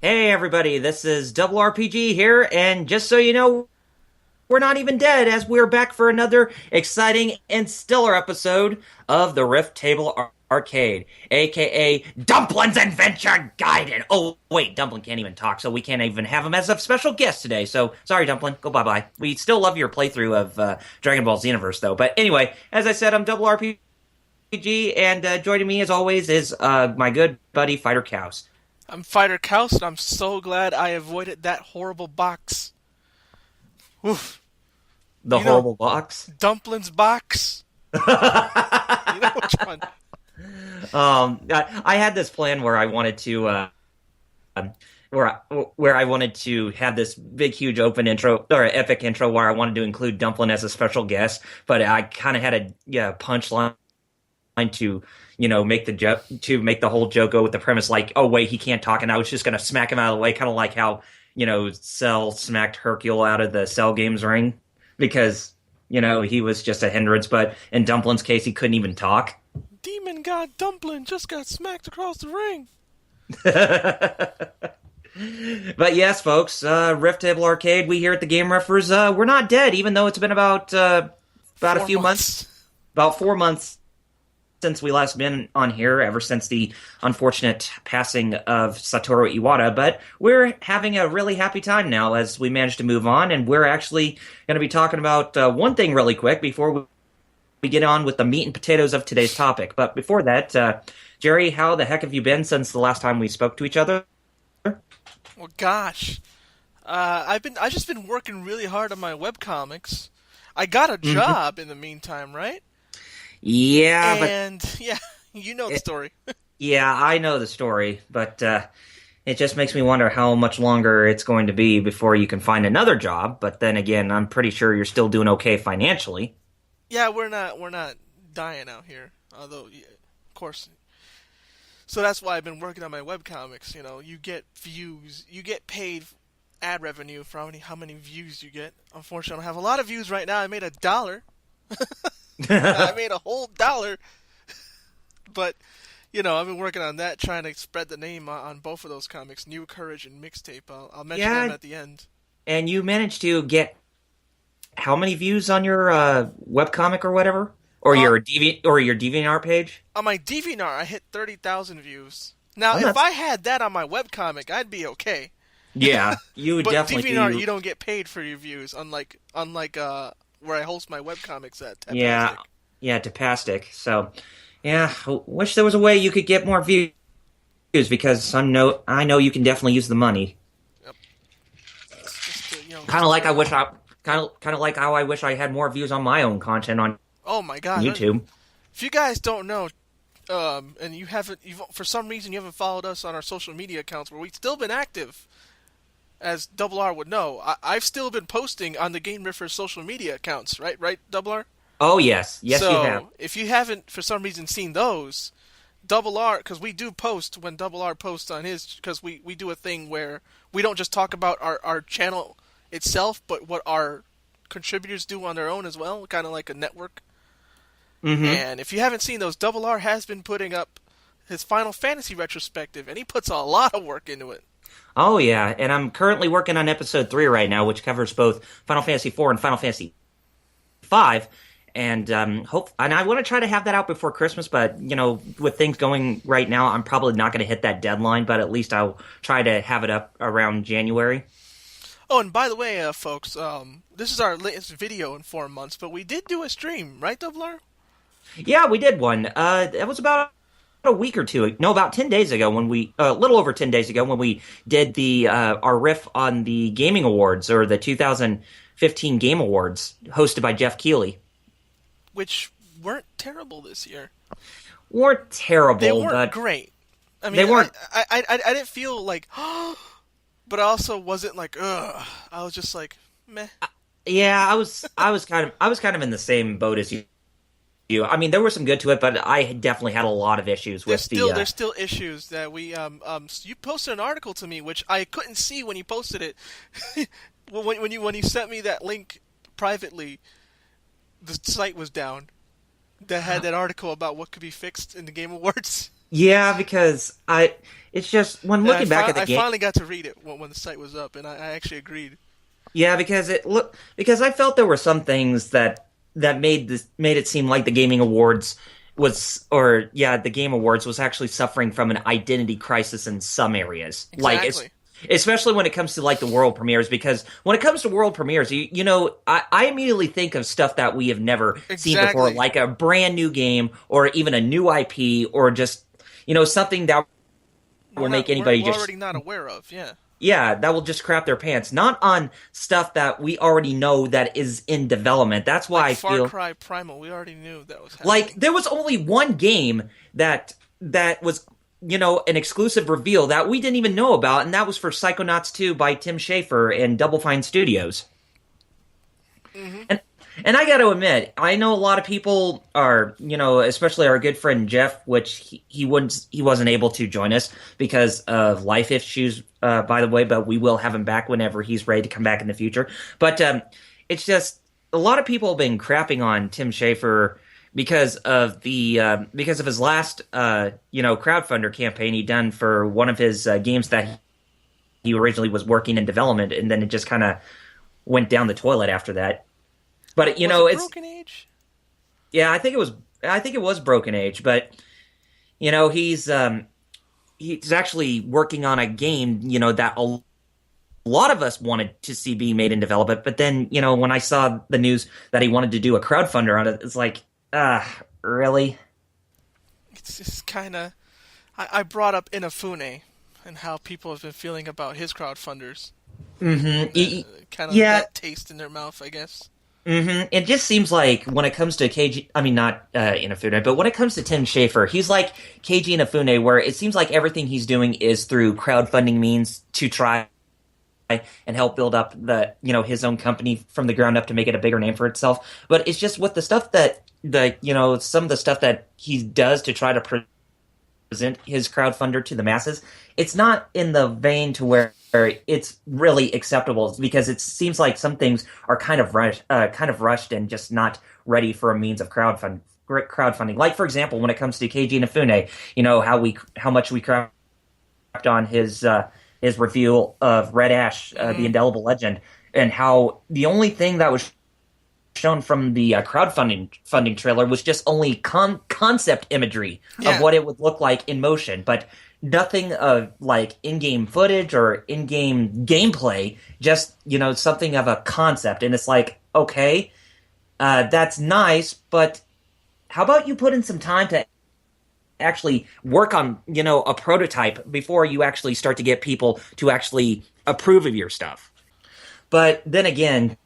Hey everybody, this is Double RPG here, and just so you know, we're not even dead as we're back for another exciting and stellar episode of the Riff Arcade, aka Dumpling's Adventure Guide. Oh wait, Dumpling can't even talk, so we can't even have him as a special guest today. So sorry, Dumpling, go bye bye. We still love your playthrough of Dragon Ball Xenoverse, though. But anyway, as I said, I'm Double RPG, and joining me as always is my good buddy FighterXaos. I'm FighterXaos, and I'm so glad I avoided that horrible box. Oof. The You know, horrible box. Dumpling's box. You know which one? I had this plan where I wanted to, where I wanted to have this big, huge open intro or epic intro where I wanted to include Dumpling as a special guest, but I kind of had a punchline to make the joke to make the whole joke go with the premise like, oh wait, he can't talk, and I was just gonna smack him out of the way, kind of like how Cell smacked Hercule out of the Cell Games ring because he was just a hindrance, but in Dumpling's case he couldn't even talk. Demon God Dumpling just got smacked across the ring. But yes, folks, Rift Table Arcade, we here at the TheGameRiffers, we're not dead, even though it's been about a few months, about 4 months since we last been on here, ever since the unfortunate passing of Satoru Iwata, but we're having a really happy time now as we managed to move on, and we're actually going to be talking about one thing really quick before we get on with the meat and potatoes of today's topic. But before that, Jerry, how the heck have you been since the last time we spoke to each other? Well, gosh, I just been working really hard on my webcomics. I got a job in the meantime, right? Yeah, and yeah, you know the story. Yeah, I know the story, but it just makes me wonder how much longer it's going to be before you can find another job. But then again, I'm pretty sure you're still doing okay financially. Yeah, we're not dying out here. Although, yeah, of course. So that's why I've been working on my webcomics. You get views, you get paid ad revenue for how many views you get. Unfortunately, I don't have a lot of views right now. I made $1. I made a whole $1. But, I've been working on that, trying to spread the name on both of those comics, New Courage and Mixtape. I'll mention them at the end. And you managed to get how many views on your webcomic or whatever? Or your DeviantArt page? On my DeviantArt, I hit 30,000 views. Now, if I had that on my webcomic, I'd be okay. Yeah, you would but definitely DeviantArt, you don't get paid for your views, unlike where I host my webcomics at. Yeah, Tapastic. So, yeah, wish there was a way you could get more views because I know you can definitely use the money. Yep. Kind of like how I wish I had more views on my own content on. Oh my God, YouTube. If you guys don't know, and for some reason you haven't followed us on our social media accounts where we've still been active, as Double R would know, I've still been posting on the TheGameRiffers social media accounts, right, Double R? Oh yes, you have. So if you haven't for some reason seen those, Double R, because we do post when Double R posts on his, because we do a thing where we don't just talk about our channel itself, but what our contributors do on their own as well, kind of like a network. Mm-hmm. And if you haven't seen those, Double R has been putting up his Final Fantasy retrospective, and he puts a lot of work into it. Oh yeah, and I'm currently working on episode 3 right now, which covers both Final Fantasy IV and Final Fantasy V. And and I want to try to have that out before Christmas, but with things going right now, I'm probably not going to hit that deadline. But at least I'll try to have it up around January. Oh, and by the way, folks, this is our latest video in 4 months, but we did do a stream, right, Double R? Yeah, we did one. It was about a week or two. No, about 10 days ago when we, a little over 10 days ago when we did the our riff on the gaming awards, or the 2015 Game Awards, hosted by Jeff Keighley. Which weren't terrible this year. Weren't terrible. They weren't but great. I mean, they weren't. I didn't feel like, but I also wasn't like, ugh. I was just like, meh. Yeah, I was kind of in the same boat as you. I mean, there was some good to it, but I definitely had a lot of issues with There's still issues that we you posted an article to me which I couldn't see when you posted it. when you sent me that link privately, the site was down. That had that article about what could be fixed in the Game Awards. Yeah, because it's just when Yeah, looking back at the I game. finally got to read it when the site was up, and I actually agreed. Yeah, because I felt there were some things that made it seem like the Gaming Awards the Game Awards was actually suffering from an identity crisis in some areas. Like Exactly. especially when it comes to like the world premieres, because when it comes to world premieres, I immediately think of stuff that we have never seen before, Exactly. like a brand new game or even a new IP or just something that will make anybody We're just already not aware of. Yeah. yeah, that will just crap their pants. Not on stuff that we already know that is in development. That's why Like I Far feel Cry Primal, we already knew that was like happening. there was only one game that was an exclusive reveal that we didn't even know about, and that was for Psychonauts 2 by Tim Schafer and Double Fine Studios. Hmm. And I got to admit, I know a lot of people are, especially our good friend Jeff, which he wasn't able to join us because of life issues, by the way. But we will have him back whenever he's ready to come back in the future. But it's just a lot of people have been crapping on Tim Schafer because of his last crowdfunder campaign he done for one of his games that he originally was working in development, and then it just kind of went down the toilet after that. But Was it it's Broken Age? yeah, I think it was Broken Age, but he's actually working on a game, that a lot of us wanted to see being made in development. But then, when I saw the news that he wanted to do a crowdfunder on it, it's like, really? It's just kind of. I brought up Inafune and how people have been feeling about his crowdfunders. Mm-hmm. Kind of Yeah. that taste in their mouth, I guess. Mm-hmm. It just seems like when it comes to KG, I mean not Inafune, but when it comes to Tim Schafer, he's like KG Inafune, where it seems like everything he's doing is through crowdfunding means to try and help build up his own company from the ground up to make it a bigger name for itself. But it's just with the stuff some of the stuff that he does to try to present his crowdfunder to the masses, it's not in the vein to where it's really acceptable, because it seems like some things are kind of rushed and just not ready for a means of crowdfunding. Like for example, when it comes to KG Inafune, how much we crapped on his reveal of Red Ash, the Hmm. Indelible Legend, and how the only thing that was shown from the funding trailer was just only concept imagery of Yeah. what it would look like in motion, but nothing of like in-game footage or in-game gameplay. Just something of a concept, and it's like, okay, that's nice, but how about you put in some time to actually work on a prototype before you actually start to get people to actually approve of your stuff. But then again,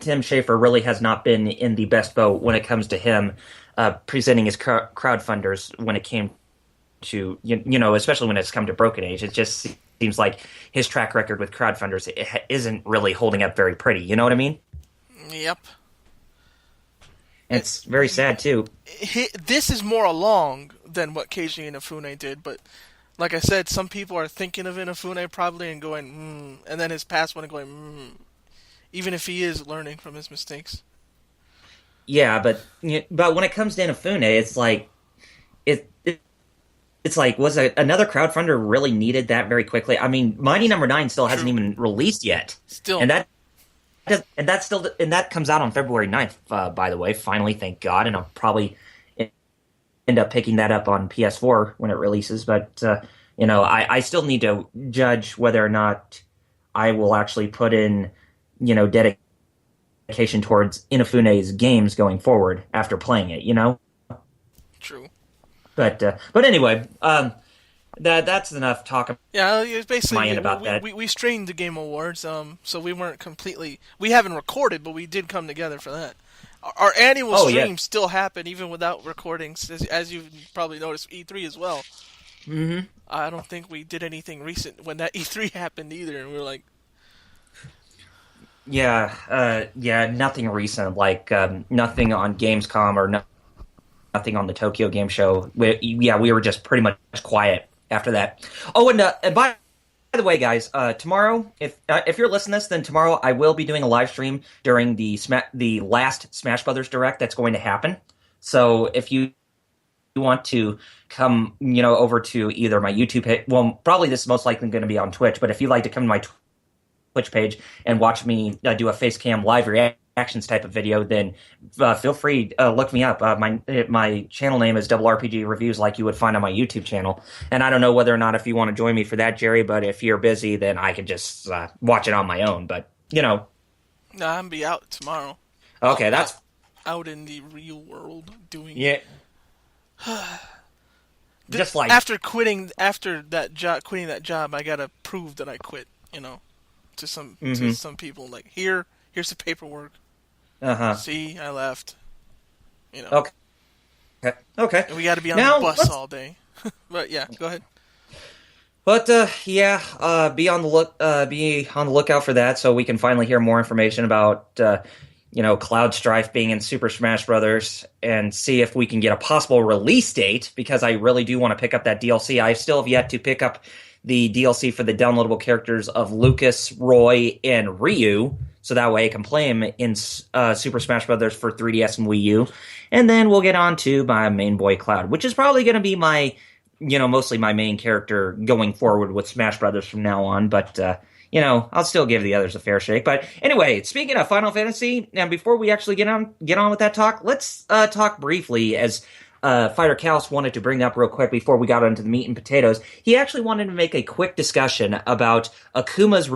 Tim Schafer really has not been in the best boat when it comes to him presenting his crowdfunders when it came to, especially when it's come to Broken Age. It just seems like his track record with crowdfunders isn't really holding up very pretty. You know what I mean? Yep. And it's very sad, too. This is more along than what Keiji Inafune did, but like I said, some people are thinking of Inafune probably and going, and then his past one and going, even if he is learning from his mistakes. Yeah, but when it comes to Inafune, it's like, it's like, was another crowdfunder really needed that very quickly? I mean, Mighty Number 9 still hasn't True. even released yet. Still. And that comes out on February 9th, by the way, finally, thank God, and I'll probably end up picking that up on PS4 when it releases, but I still need to judge whether or not I will actually put in dedication towards Inafune's games going forward after playing it. True. But anyway, that's enough talk Yeah, it's on my basically end about we, that. we strained the Game Awards, so we weren't completely. We haven't recorded, but we did come together for that. Our annual Oh, yeah. streams still happen even without recordings, as you've probably noticed. E3 as well. Mm-hmm. I don't think we did anything recent when that E3 happened either, and we were like, Yeah, nothing recent, like nothing on Gamescom or nothing on the Tokyo Game Show. We were just pretty much quiet after that. Oh, and by the way, guys, tomorrow, if you're listening to this, then tomorrow I will be doing a live stream during the last Smash Brothers Direct that's going to happen. So if you want to come, over to either my YouTube page, well, probably this is most likely going to be on Twitch, but if you'd like to come to my Twitch page and watch me do a face cam live reactions type of video, then feel free look me up. My channel name is Double RPG Reviews, like you would find on my YouTube channel. And I don't know whether or not if you want to join me for that, Jerry, but if you're busy, then I could just watch it on my own. But No, I'm gonna be out tomorrow. Okay, that's out in the real world doing. Yeah. Just like after quitting that job, I gotta prove that I quit. To some people, like here's the paperwork. See, I left. Okay. And we got to be on the bus all day. But yeah, go ahead. But be on the lookout for that, so we can finally hear more information about Cloud Strife being in Super Smash Brothers, and see if we can get a possible release date, because I really do want to pick up that DLC. I still have yet to pick up the DLC for the downloadable characters of Lucas, Roy, and Ryu, so that way I can play him in Super Smash Brothers for 3DS and Wii U. And then we'll get on to my main boy Cloud, which is probably going to be my, mostly my main character going forward with Smash Brothers from now on. But, I'll still give the others a fair shake. But anyway, speaking of Final Fantasy, and before we actually get on with that talk, let's talk briefly, as FighterXaos wanted to bring up real quick before we got onto the meat and potatoes. He actually wanted to make a quick discussion about Akuma's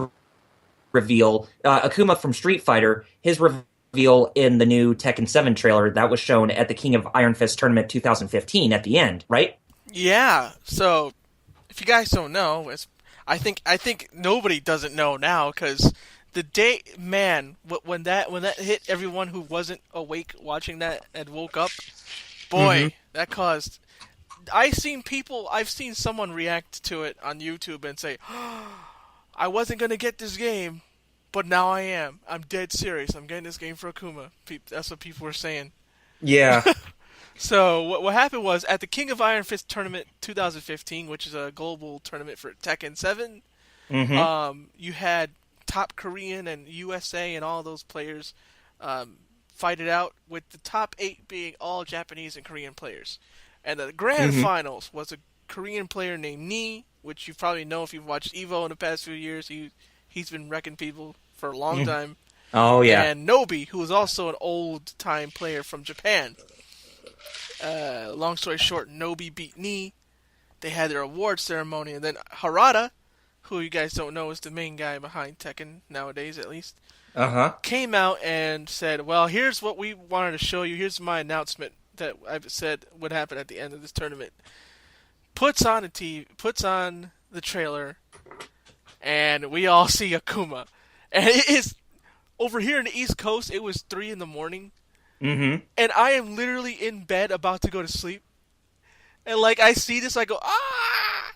reveal, Akuma from Street Fighter, his reveal in the new Tekken 7 trailer that was shown at the King of Iron Fist Tournament 2015 at the end, right? Yeah, so if you guys don't know, I think nobody doesn't know now, because the day, man, when that hit everyone who wasn't awake watching that and woke up, boy, that caused... I've seen someone react to it on YouTube and say, I wasn't going to get this game, but now I am. I'm dead serious. I'm getting this game for Akuma. That's what people were saying. Yeah. So what happened was, at the King of Iron Fist Tournament 2015, which is a global tournament for Tekken 7, you had top Korean and USA and all those players fight it out, with the top 8 being all Japanese and Korean players. And the grand finals was a Korean player named Nee, which you probably know if you've watched Evo in the past few years. He's been wrecking people for a long time. Oh, yeah. And Nobi, who was also an old-time player from Japan. Long story short, Nobi beat Nee. They had their award ceremony, and then Harada, who you guys don't know is the main guy behind Tekken nowadays, at least, came out and said, well, here's what we wanted to show you. Here's my announcement that I've said would happen at the end of this tournament. Puts on the trailer, and we all see Akuma. And it is, over here in the East Coast, it was 3 in the morning. And I am literally in bed about to go to sleep. And I see this, I go, ah!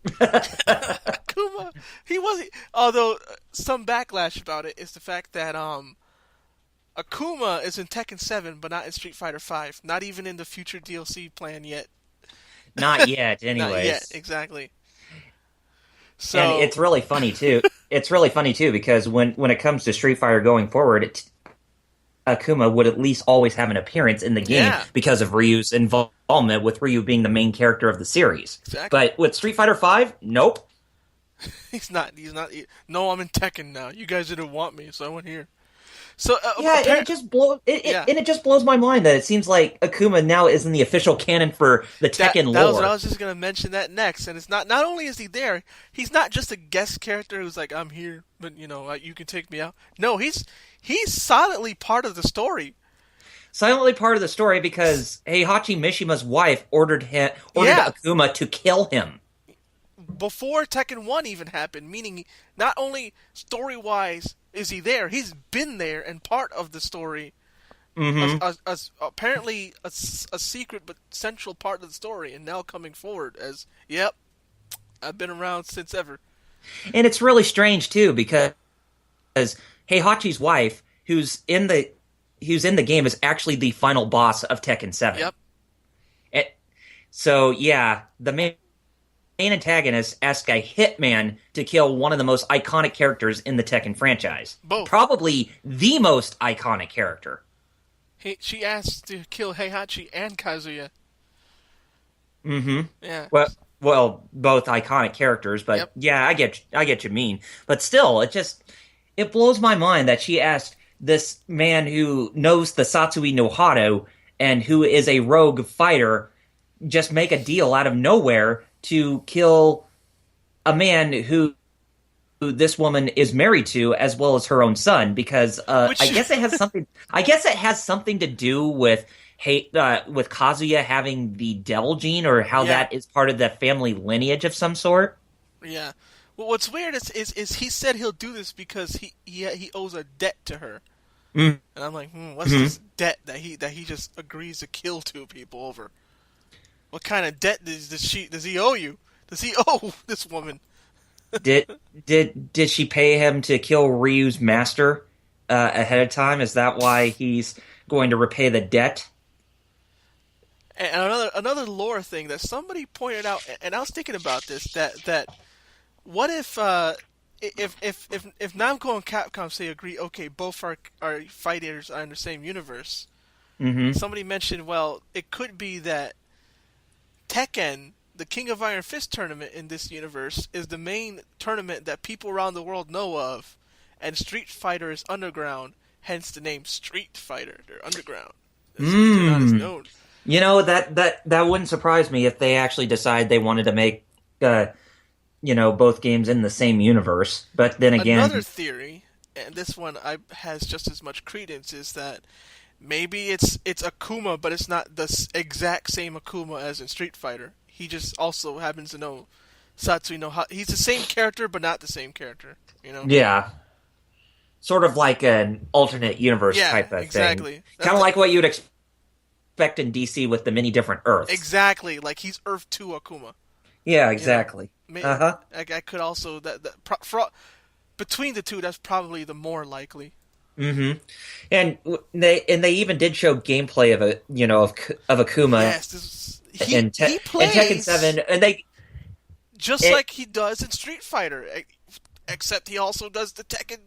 Akuma. He wasn't. Although some backlash about it is the fact that Akuma is in Tekken 7, but not in Street Fighter V. Not even in the future DLC plan yet. Not yet, anyways. Not yet, exactly. So, and it's really funny too. Because when it comes to Street Fighter going forward, Akuma would at least always have an appearance in the game because of Ryu's involvement, with Ryu being the main character of the series. Exactly. But with Street Fighter V, nope. He's not. No, I'm in Tekken now. You guys didn't want me, so I went here. So and it just blows my mind that it seems like Akuma now is in the official canon for the Tekken lore. I was just going to mention that next, and it's not only is he there, he's not just a guest character who's like, I'm here, but you can take me out. No, he's solidly part of the story. Silently part of the story, because Heihachi Mishima's wife ordered Akuma to kill him before Tekken 1 even happened, meaning not only story-wise is he there, he's been there and part of the story. Apparently a secret but central part of the story, and now coming forward as, yep, I've been around since ever. And it's really strange too, because Heihachi's wife, who's in the game, is actually the final boss of Tekken 7. Yep. So yeah, the main antagonist asked a hitman to kill one of the most iconic characters in the Tekken franchise. Both. Probably the most iconic character. She asked to kill Heihachi and Kazuya. Mm-hmm. Yeah. Well, both iconic characters, but Yep. yeah, I get you mean. But still, it blows my mind that she asked this man who knows the Satsui no Hado and who is a rogue fighter just make a deal out of nowhere to kill a man who this woman is married to, as well as her own son, because Which I guess it has something. I guess it has something to do with with Kazuya having the devil gene, or how yeah. that is part of the family lineage of some sort. Yeah. Well, what's weird is he said he'll do this because he owes a debt to her, Mm-hmm. and I'm like, what's this debt that he just agrees to kill two people over? What kind of debt does he owe you? Does he owe this woman? Did did she pay him to kill Ryu's master ahead of time? Is that why he's going to repay the debt? And another lore thing that somebody pointed out, and I was thinking about this, that what if Namco and Capcom say agree, okay, both are fighters are in the same universe. Mm-hmm. Somebody mentioned, well, it could be that Tekken, the King of Iron Fist tournament in this universe, is the main tournament that people around the world know of, and Street Fighter is underground, hence the name Street Fighter. They're underground. They're not as known. You know, that wouldn't surprise me if they actually decide they wanted to make both games in the same universe. But then again, another theory, and this one has just as much credence, is that maybe it's Akuma, but it's not the exact same Akuma as in Street Fighter. He just also happens to know Satsui no Hado. He's the same character, but not the same character. You know? Yeah. Sort of like an alternate universe type of exactly. thing. Kind of like what you'd expect in DC with the many different Earths. Exactly, like he's Earth 2 Akuma. Yeah, exactly. I could also between the two, that's probably the more likely. Mm-hmm. And they even did show gameplay of Akuma. Yes, in Tekken 7, and they like he does in Street Fighter, except he also does the Tekken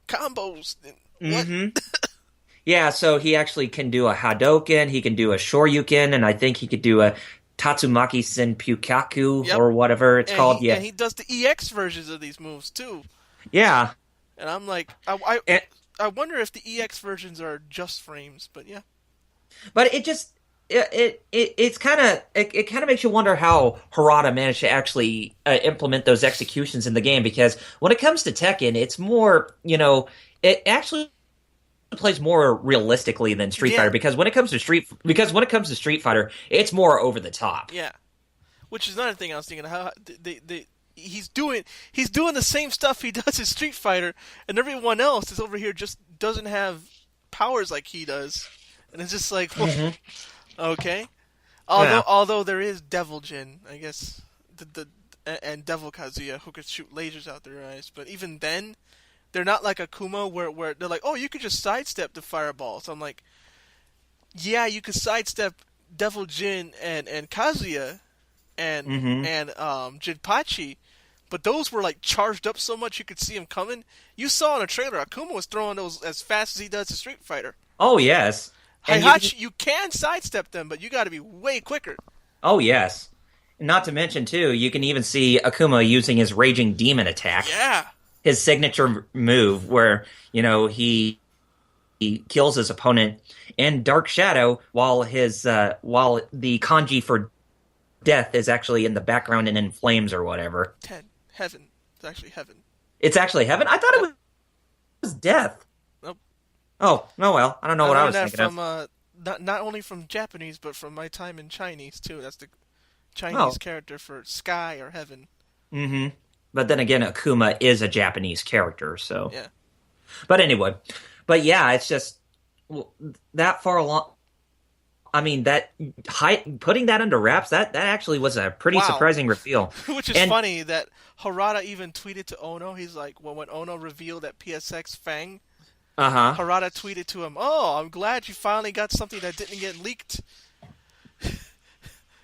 combos. Mm-hmm. Yeah, so he actually can do a Hadoken, he can do a Shoryuken, and I think he could do a Tatsumaki Senpukyaku or whatever it's called. And he does the EX versions of these moves too. Yeah. And I'm like, I wonder if the EX versions are just frames, but yeah. But it kind of makes you wonder how Harada managed to actually implement those executions in the game, because when it comes to Tekken, it's more, it actually plays more realistically than Street Fighter, because when it comes to Street Fighter, it's more over the top. Yeah. Which is another thing I was thinking, how he's doing the same stuff he does in Street Fighter, and everyone else is over here just doesn't have powers like he does. And it's just like, well, okay. Although there is Devil Jin, I guess, and Devil Kazuya, who could shoot lasers out their eyes. But even then, they're not like Akuma, where they're like, oh, you could just sidestep the fireball. So I'm like, yeah, you could sidestep Devil Jin and Kazuya and Jinpachi, but those were like charged up so much you could see them coming. You saw in a trailer, Akuma was throwing those as fast as he does in Street Fighter. Oh yes. Heihachi, you can sidestep them, but you got to be way quicker. Oh yes. Not to mention too, you can even see Akuma using his Raging Demon attack. Yeah. His signature move, where he kills his opponent in Dark Shadow, while the kanji for death is actually in the background and in flames or whatever. Heaven. It's actually heaven. It's actually heaven? I thought it was death. Nope. Oh, well. I don't know what I was thinking of. Not only from Japanese, but from my time in Chinese, too. That's the Chinese character for sky or heaven. Mm-hmm. But then again, Akuma is a Japanese character, so... Yeah. But anyway. But yeah, it's just... that far along... I mean, putting that under wraps, that actually was a pretty surprising reveal. Which is funny that Harada even tweeted to Ono. He's like, well, when Ono revealed that PSX Fang, Harada tweeted to him, oh, I'm glad you finally got something that didn't get leaked.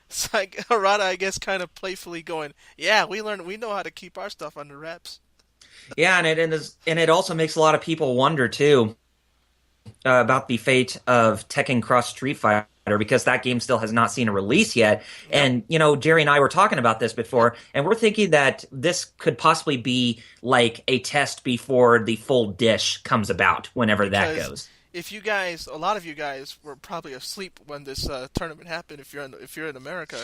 It's like Harada, I guess, kind of playfully going, yeah, we know how to keep our stuff under wraps. Yeah, and it also makes a lot of people wonder, too, about the fate of Tekken Cross Street Fighter. because that game still has not seen a release yet. Yep. And, Jerry and I were talking about this before, and we're thinking that this could possibly be like a test before the full dish comes about, whenever that goes. If you guys, a lot of you guys were probably asleep when this tournament happened, if you're in America,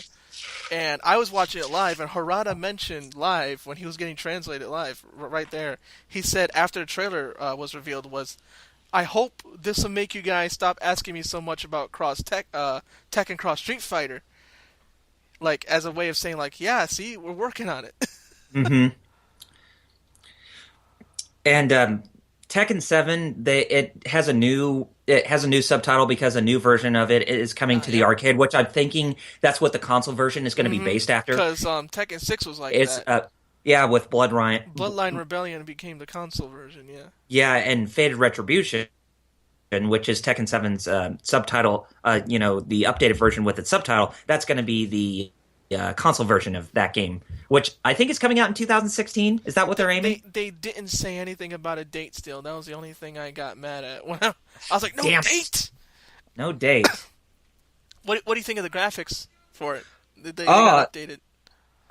and I was watching it live, and Harada mentioned live when he was getting translated live, right there. He said after the trailer was revealed, I hope this will make you guys stop asking me so much about Tekken Cross Street Fighter, like as a way of saying like, yeah, see, we're working on it. Mm-hmm. And Tekken 7, it has a new subtitle because a new version of it is coming to the arcade, which I'm thinking that's what the console version is going to be based after. Because Tekken 6 was like that. With Bloodline Rebellion became the console version, yeah. Yeah, and Fated Retribution, which is Tekken 7's subtitle, the updated version with its subtitle, that's going to be the console version of that game, which I think is coming out in 2016. Is that what they're aiming? They didn't say anything about a date still. That was the only thing I got mad at. When I was like, date! No date. What do you think of the graphics for it? They got updated.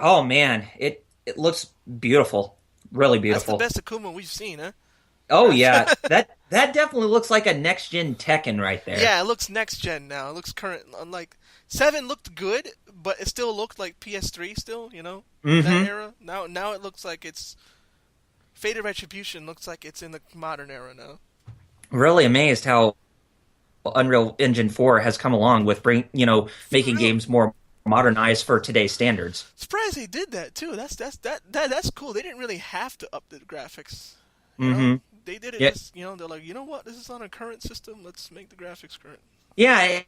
Oh, man. It looks beautiful. Really beautiful. That's the best Akuma we've seen, huh? Oh, yeah. That definitely looks like a next-gen Tekken right there. Yeah, it looks next-gen now. It looks current. Unlike 7 looked good, but it still looked like PS3 still, that era. Now it looks like it's... Fated Retribution looks like it's in the modern era now. Really amazed how Unreal Engine 4 has come along with making games more modernized for today's standards. Surprised they did that too. That's cool. They didn't really have to up the graphics. They did it just, they're like, you know what? This is on a current system. Let's make the graphics current. Yeah,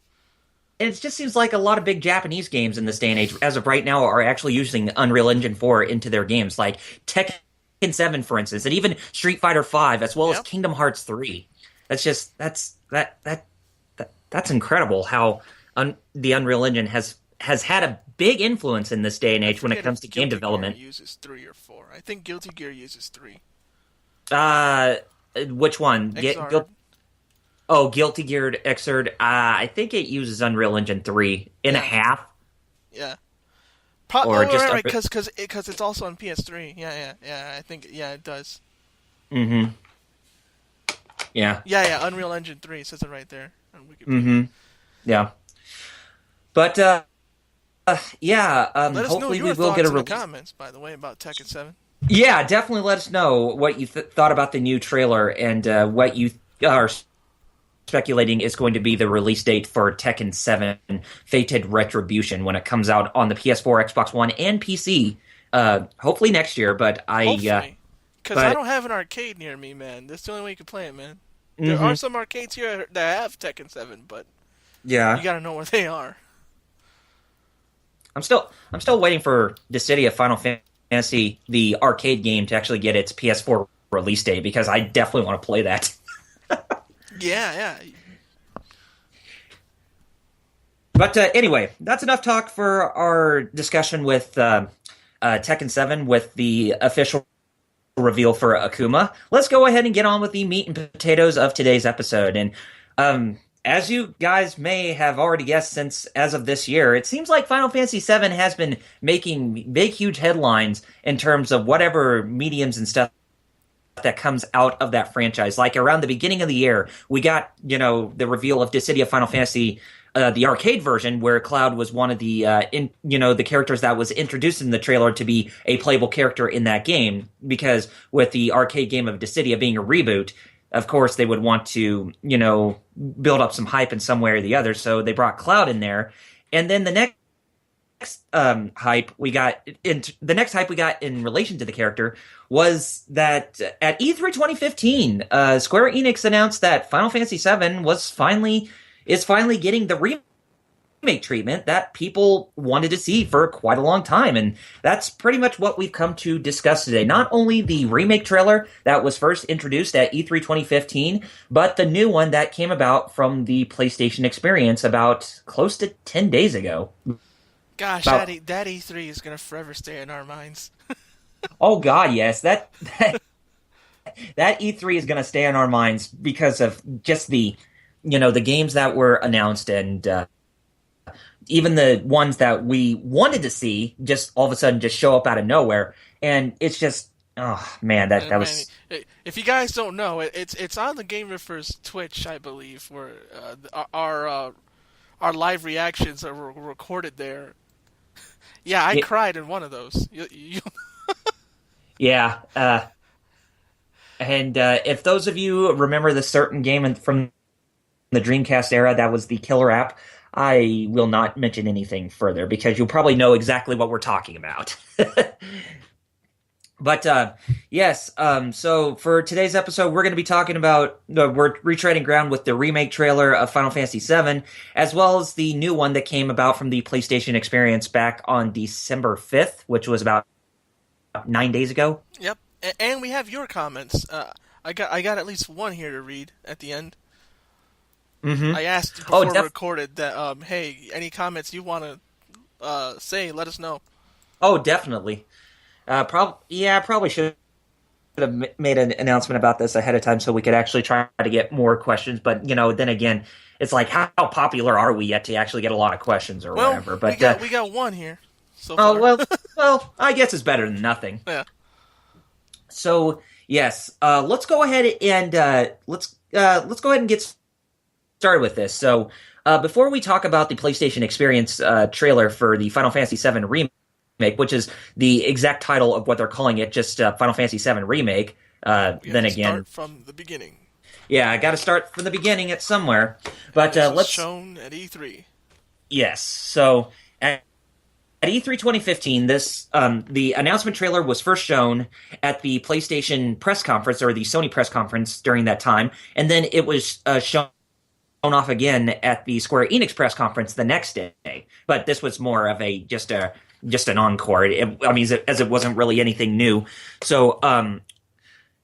it just seems like a lot of big Japanese games in this day and age, as of right now, are actually using Unreal Engine 4 into their games, like Tekken 7, for instance, and even Street Fighter 5, as well as Kingdom Hearts 3. That's incredible how the Unreal Engine has had a big influence in this day and age when it comes to game development. Gear uses 3 or 4. I think Guilty Gear uses 3. Which one? Guilty Gear Xrd. I think it uses Unreal Engine 3 and a half. Yeah. Right, because it's also on PS3. Yeah. I think it does. Mm-hmm. Yeah. Yeah. Unreal Engine 3 it says it right there on Wikipedia. Mm-hmm. Yeah. But let us hopefully know your we will get a in the comments, by the way, about Tekken 7. Yeah, definitely let us know what you thought about the new trailer and what you are speculating is going to be the release date for Tekken 7 Fated Retribution when it comes out on the PS4, Xbox One, and PC. Hopefully next year, but Because I don't have an arcade near me, man. That's the only way you can play it, man. There are some arcades here that have Tekken 7, but you gotta know where they are. I'm still waiting for Dissidia Final Fantasy, the arcade game, to actually get its PS4 release date, because I definitely want to play that. Yeah. But anyway, that's enough talk for our discussion with Tekken 7 with the official reveal for Akuma. Let's go ahead and get on with the meat and potatoes of today's episode. And as you guys may have already guessed, since as of this year, it seems like Final Fantasy VII has been making big, huge headlines in terms of whatever mediums and stuff that comes out of that franchise. Like around the beginning of the year, we got, the reveal of Dissidia Final Fantasy, the arcade version, where Cloud was one of the, the characters that was introduced in the trailer to be a playable character in that game. Because with the arcade game of Dissidia being a reboot, of course they would want to, build up some hype in some way or the other. So they brought Cloud in there. And then the next hype we got in relation to the character was that at E3 2015, Square Enix announced that Final Fantasy VII is finally getting the remake treatment that people wanted to see for quite a long time, and that's pretty much what we've come to discuss today. Not only the remake trailer that was first introduced at E3 2015, but the new one that came about from the PlayStation Experience about close to 10 days ago. Gosh, that E3 is going to forever stay in our minds. Oh God, yes. That E3 is going to stay in our minds because of just the, the games that were announced and even the ones that we wanted to see just all of a sudden just show up out of nowhere, and it's just, oh man, that Man, was. if you guys don't know, it's on the Game Riffers Twitch, I believe, where our live reactions are recorded there. Yeah, I Yeah, cried in one of those. yeah. And if those of you remember the certain game from the Dreamcast era that was the killer app, I will not mention anything further because you'll probably know exactly what we're talking about. But yes, so for today's episode, we're going to be talking about we're retreading ground with the remake trailer of Final Fantasy VII, as well as the new one that came about from the PlayStation Experience back on December 5th, which was about 9 days ago. Yep, and we have your comments. I got at least one here to read at the end. Mm-hmm. I asked before we recorded that, hey, any comments you want to say, let us know. Oh, definitely. Probably should have made an announcement about this ahead of time so we could actually try to get more questions. But then again, it's like how popular are we yet to actually get a lot of questions or whatever? But we got one here. So oh far. well, I guess it's better than nothing. Yeah. So yes, let's go ahead and let's go ahead and get started with this. So before we talk about the PlayStation Experience trailer for the Final Fantasy VII Remake, which is the exact title of what they're calling it, just Final Fantasy VII Remake. Then again, start from the beginning. Yeah, I got to start from the beginning at somewhere. But let's shown at E3. Yes, so at E3 2015, this the announcement trailer was first shown at the PlayStation press conference or the Sony press conference during that time, and then it was shown off again at the Square Enix press conference the next day. But this was more of just an encore. As it wasn't really anything new. So,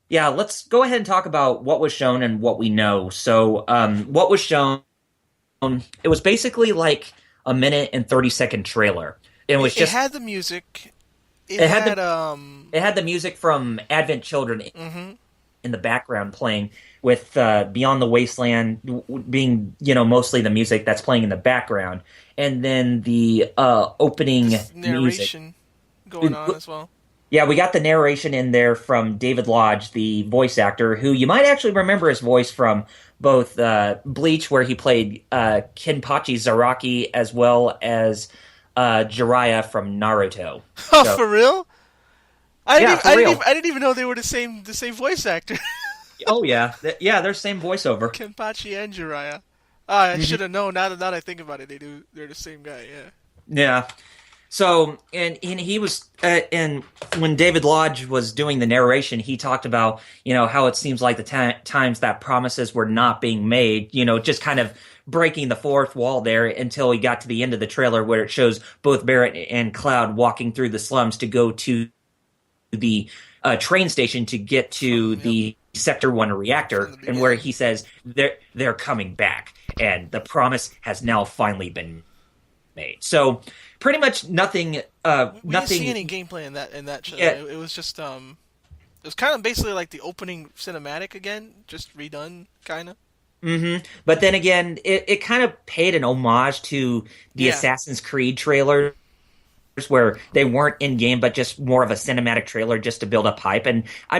let's go ahead and talk about what was shown and what we know. So, what was shown, it was basically like a minute and 30-second trailer. It had the music. It had the music from Advent Children in the background playing, with Beyond the Wasteland being, music mostly that's playing in the background. And then the opening narration music going on as well. Yeah, we got the narration in there from David Lodge, the voice actor, who you might actually remember his voice from both Bleach, where he played Kenpachi Zaraki, as well as Jiraiya from Naruto. Oh, for real? I didn't even know they were the same voice actor. Oh yeah, they're same voiceover. Kenpachi and Jiraiya. I should have known. Now that I think about it, they're the same guy. Yeah. Yeah. So and he was and when David Lodge was doing the narration, he talked about how it seems like the times that promises were not being made. Just kind of breaking the fourth wall there until he got to the end of the trailer where it shows both Barrett and Cloud walking through the slums to go to the train station to get to the Sector 1 reactor, and where he says they're coming back, and the promise has now finally been made. So pretty much nothing. We didn't see any gameplay in that trailer. Yeah. It was just it was kind of basically like the opening cinematic again, just redone, kind of. Mm-hmm. But then again, it kind of paid an homage to the Assassin's Creed trailer, where they weren't in game, but just more of a cinematic trailer just to build up hype. And I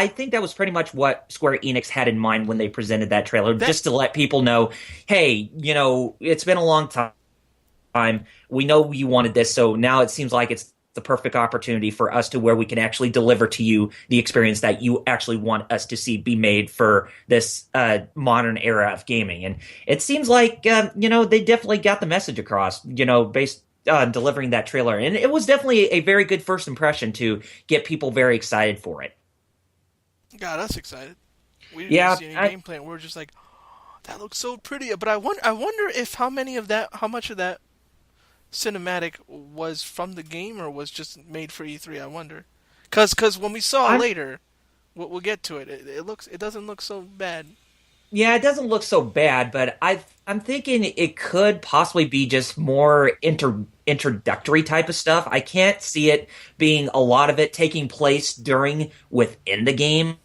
think that was pretty much what Square Enix had in mind when they presented that trailer, just to let people know, hey, it's been a long time. We know you wanted this, so now it seems like it's the perfect opportunity for us to where we can actually deliver to you the experience that you actually want us to see be made for this modern era of gaming. And it seems like, they definitely got the message across, based delivering that trailer, and it was definitely a very good first impression to get people very excited for it. Got us excited. We didn't see any gameplay, and we were just like, oh, "That looks so pretty." But I wonder if how much of that cinematic was from the game or was just made for E3. I wonder, because when we saw it later, we'll get to it. It doesn't look so bad. Yeah, it doesn't look so bad, but I'm thinking it could possibly be just more introductory type of stuff. I can't see it being a lot of it taking place within the game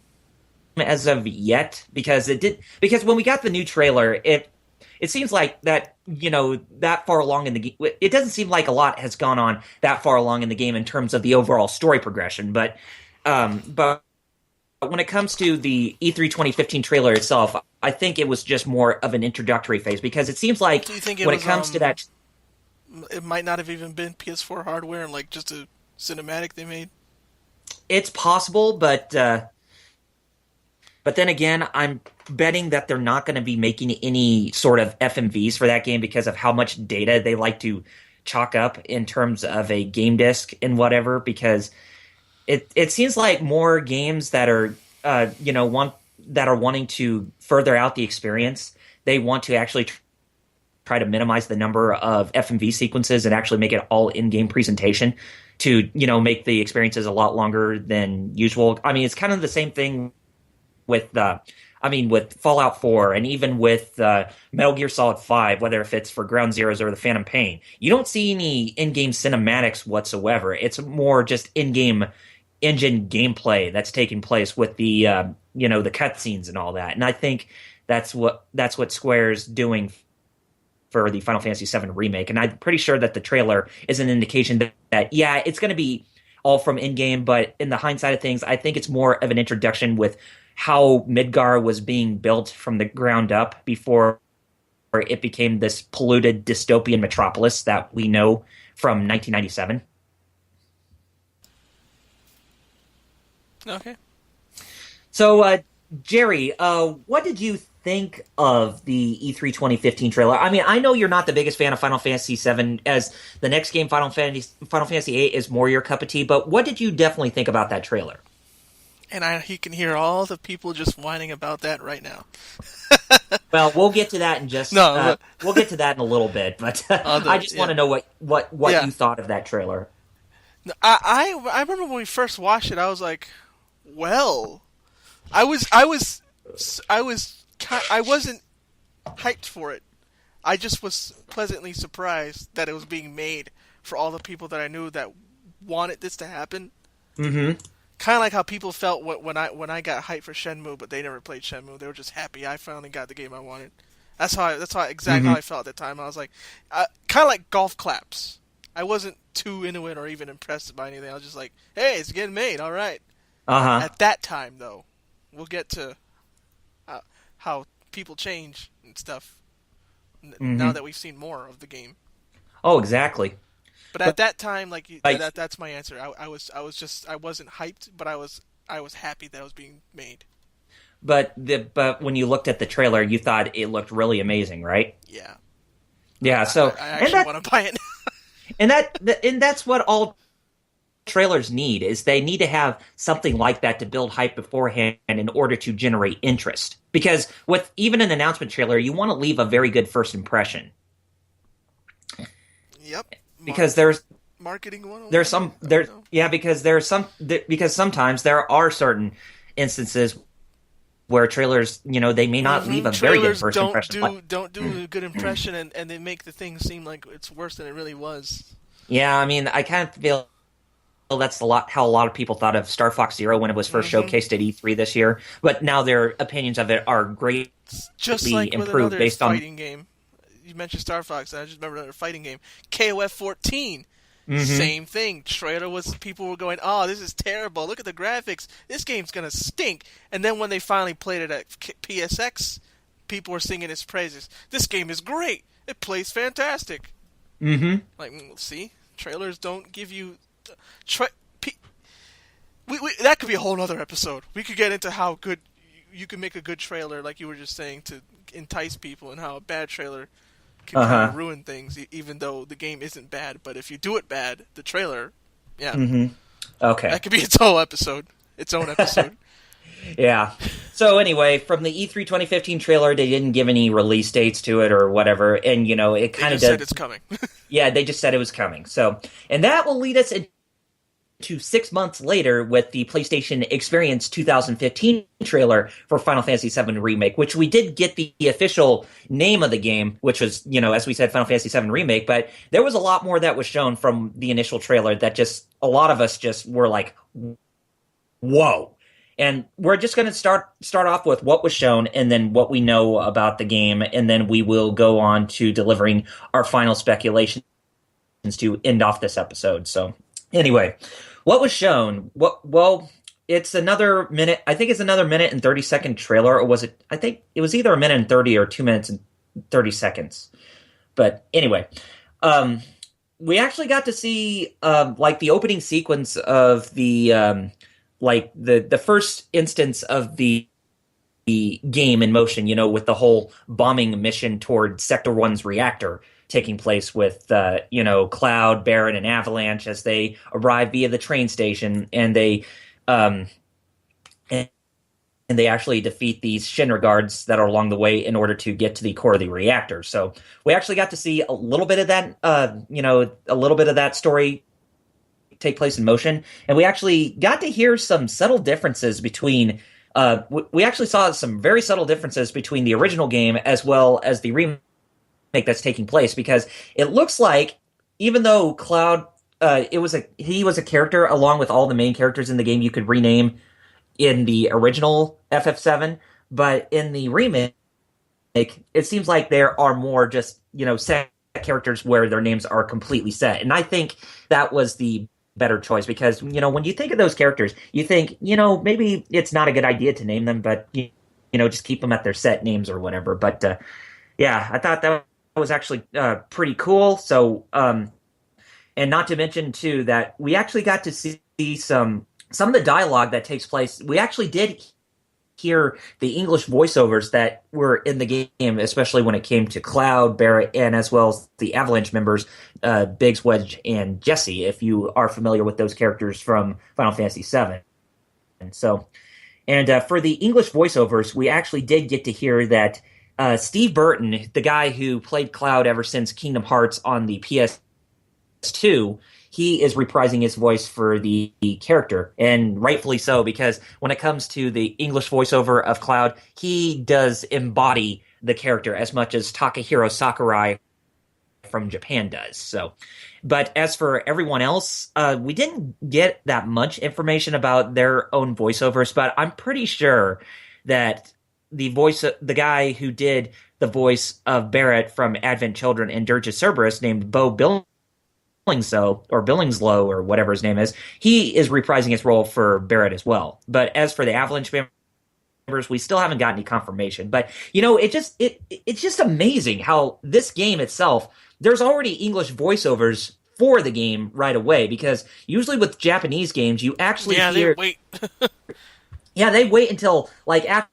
as of yet, because when we got the new trailer, it seems like that, that far along in the game, it doesn't seem like a lot has gone on that far along in the game in terms of the overall story progression. But when it comes to the E3 2015 trailer itself, I think it was just more of an introductory phase because it seems like Do you think when it comes to that, it might not have even been PS4 hardware and like just a cinematic they made? it's possible, but then again, I'm betting that they're not going to be making any sort of FMVs for that game because of how much data they like to chalk up in terms of a game disc and whatever. Because it seems like more games that are that are wanting to further out the experience, they want to actually try to minimize the number of FMV sequences and actually make it all in-game presentation to make the experiences a lot longer than usual. I mean, it's kind of the same thing with with Fallout 4 and even with Metal Gear Solid 5, whether if it's for Ground Zeroes or the Phantom Pain, you don't see any in-game cinematics whatsoever. It's more just in-game engine gameplay that's taking place with the the cutscenes and all that. And I think that's what Square's doing for the Final Fantasy VII Remake. And I'm pretty sure that the trailer is an indication that yeah, it's going to be all from in-game, but in the hindsight of things, I think it's more of an introduction with how Midgar was being built from the ground up before it became this polluted dystopian metropolis that we know from 1997. Okay. So, Jerry, what did you think of the E3 2015 trailer? I mean, I know you're not the biggest fan of Final Fantasy VII, as the next game, Final Fantasy VIII, is more your cup of tea, but what did you definitely think about that trailer? And you can hear all the people just whining about that right now. Well, we'll get to that in just we'll get to that in a little bit, but I just want to know what you thought of that trailer. I remember when we first watched it, I was like, well, I wasn't hyped for it. I just was pleasantly surprised that it was being made for all the people that I knew that wanted this to happen. Mm-hmm. Kind of like how people felt when I got hyped for Shenmue, but they never played Shenmue. They were just happy I finally got the game I wanted. That's how I felt at the time. I was like, kind of like golf claps. I wasn't too into it or even impressed by anything. I was just like, hey, it's getting made, all right. At that time, though, we'll get to how people change and stuff now that we've seen more of the game. Oh, exactly. But at that time, that's my answer. I wasn't hyped, but I was happy that it was being made. But when you looked at the trailer, you thought it looked really amazing, right? Yeah. Yeah. So I actually want to buy it. and that's what all trailers need, is they need to have something like that to build hype beforehand in order to generate interest. Because with even an announcement trailer, you want to leave a very good first impression. Yep. Because there's marketing 101. Because sometimes there are certain instances where trailers, they may not leave a very good first impression. Don't do a good impression, and they make the thing seem like it's worse than it really was. Yeah, I mean, I kind of feel that's how a lot of people thought of Star Fox Zero when it was first showcased at E3 this year. But now their opinions of it are greatly just like improved based on fighting game. You mentioned Star Fox, and I just remember another fighting game, KOF 14. Mm-hmm. Same thing. Trailer was, people were going, oh, this is terrible. Look at the graphics. This game's gonna stink. And then when they finally played it at PSX, people were singing its praises. This game is great. It plays fantastic. Mm-hmm. Like, see, trailers don't give you. That could be a whole other episode. We could get into how good you can make a good trailer, like you were just saying, to entice people, and how a bad trailer can kind of ruin things, even though the game isn't bad. But if you do it bad, the trailer, yeah. Mm-hmm. Okay. That could be its own episode. Yeah. So anyway, from the E3 2015 trailer, they didn't give any release dates to it or whatever, and it kind of said it's coming. Yeah, they just said it was coming. So, and that will lead us to 6 months later with the PlayStation Experience 2015 trailer for Final Fantasy VII Remake, which we did get the official name of the game, which was, as we said, Final Fantasy VII Remake, but there was a lot more that was shown from the initial trailer that just, a lot of us just were like, whoa. And we're just going to start off with what was shown and then what we know about the game, and then we will go on to delivering our final speculations to end off this episode. So anyway, what was shown? Well, it's another minute. I think it's another minute and 30-second trailer, or was it? I think it was either a minute and 30 or 2 minutes and 30 seconds. But anyway, we actually got to see like the opening sequence of the like the first instance of the game in motion. You know, with the whole bombing mission toward Sector 1's reactor taking place with Cloud, Barret, and Avalanche as they arrive via the train station, and they and they actually defeat these Shinra guards that are along the way in order to get to the core of the reactor. So we actually got to see a little bit of that, a little bit of that story take place in motion, and we actually got to hear some subtle differences between. We actually saw some very subtle differences between the original game as well as the remake that's taking place, because it looks like even though Cloud, he was a character along with all the main characters in the game you could rename in the original FF7, but in the remake, it seems like there are more just, set characters where their names are completely set. And I think that was the better choice, because, when you think of those characters, you think, maybe it's not a good idea to name them, but, just keep them at their set names or whatever. But, yeah, I thought that was actually pretty cool. So, and not to mention, too, that we actually got to see some of the dialogue that takes place. We actually did hear the English voiceovers that were in the game, especially when it came to Cloud, Barret, and as well as the Avalanche members, Biggs, Wedge, and Jesse, if you are familiar with those characters from Final Fantasy VII. And so, for the English voiceovers, we actually did get to hear that Steve Burton, the guy who played Cloud ever since Kingdom Hearts on the PS2, he is reprising his voice for the character, and rightfully so, because when it comes to the English voiceover of Cloud, he does embody the character as much as Takahiro Sakurai from Japan does. So, but as for everyone else, we didn't get that much information about their own voiceovers, but I'm pretty sure that the guy who did the voice of Barret from Advent Children and Dirge of Cerberus, named Bo Billingslow, or whatever his name is, he is reprising his role for Barret as well. But as for the Avalanche members, we still haven't got any confirmation. But it's just amazing how this game itself, there's already English voiceovers for the game right away, because usually with Japanese games you actually hear, they wait. Yeah, they wait until like after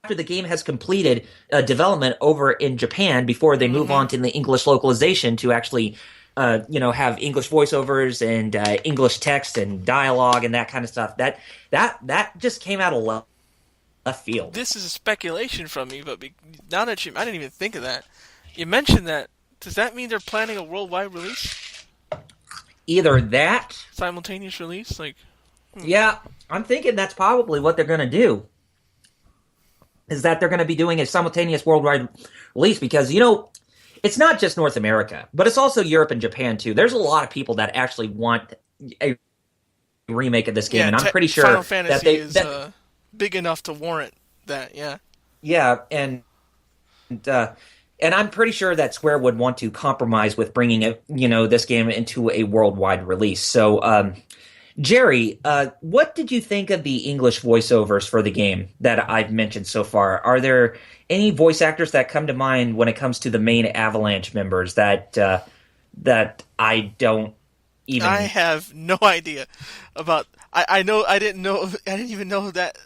the game has completed development over in Japan before they move on to the English localization to actually have English voiceovers and English text and dialogue and that kind of stuff. That just came out of left field. This is a speculation from me, but now that I didn't even think of that. You mentioned that. Does that mean they're planning a worldwide release? Either that, simultaneous release, Yeah, I'm thinking that's probably what they're going to do. Is that they're going to be doing a simultaneous worldwide release, because it's not just North America, but it's also Europe and Japan too. There's a lot of people that actually want a remake of this game, and I'm pretty sure Final Fantasy is big enough to warrant that. Yeah. Yeah, and I'm pretty sure that Square would want to compromise with bringing this game into a worldwide release. So, Jerry, what did you think of the English voiceovers for the game that I've mentioned so far? Are there any voice actors that come to mind when it comes to the main Avalanche members that I don't even... I have no idea about... I didn't even know that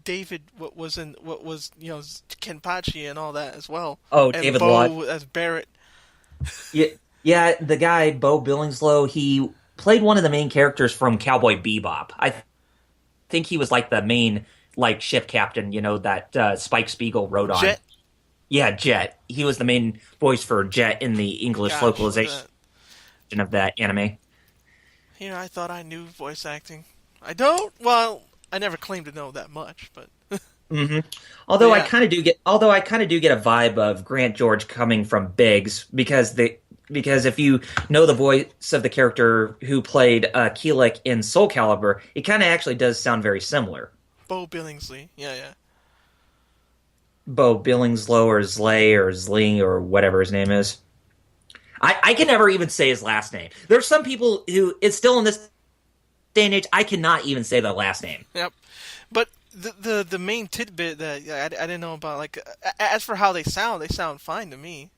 David was Kenpachi and all that as well. Oh, and David Bo Lott as Barret. Yeah, the guy Bo Billingslow, he played one of the main characters from Cowboy Bebop. I think he was like the main ship captain, that Spike Spiegel rode on. Jet? Yeah, Jet. He was the main voice for Jet in the English localization of that anime. I thought I knew voice acting. I don't. Well, I never claimed to know that much, but. Mm-hmm. Although yeah. I kind of do get a vibe of Grant George coming from Biggs, because because if you know the voice of the character who played Keelik in Soul Calibur, it kind of actually does sound very similar. Bo Billingsley. Yeah, yeah. Bo Billingslow or Zlay or Zling or whatever his name is. I can never even say his last name. There's some people who, it's still in this day and age, I cannot even say their last name. Yep. But the main tidbit that I didn't know about, like, as for how they sound fine to me.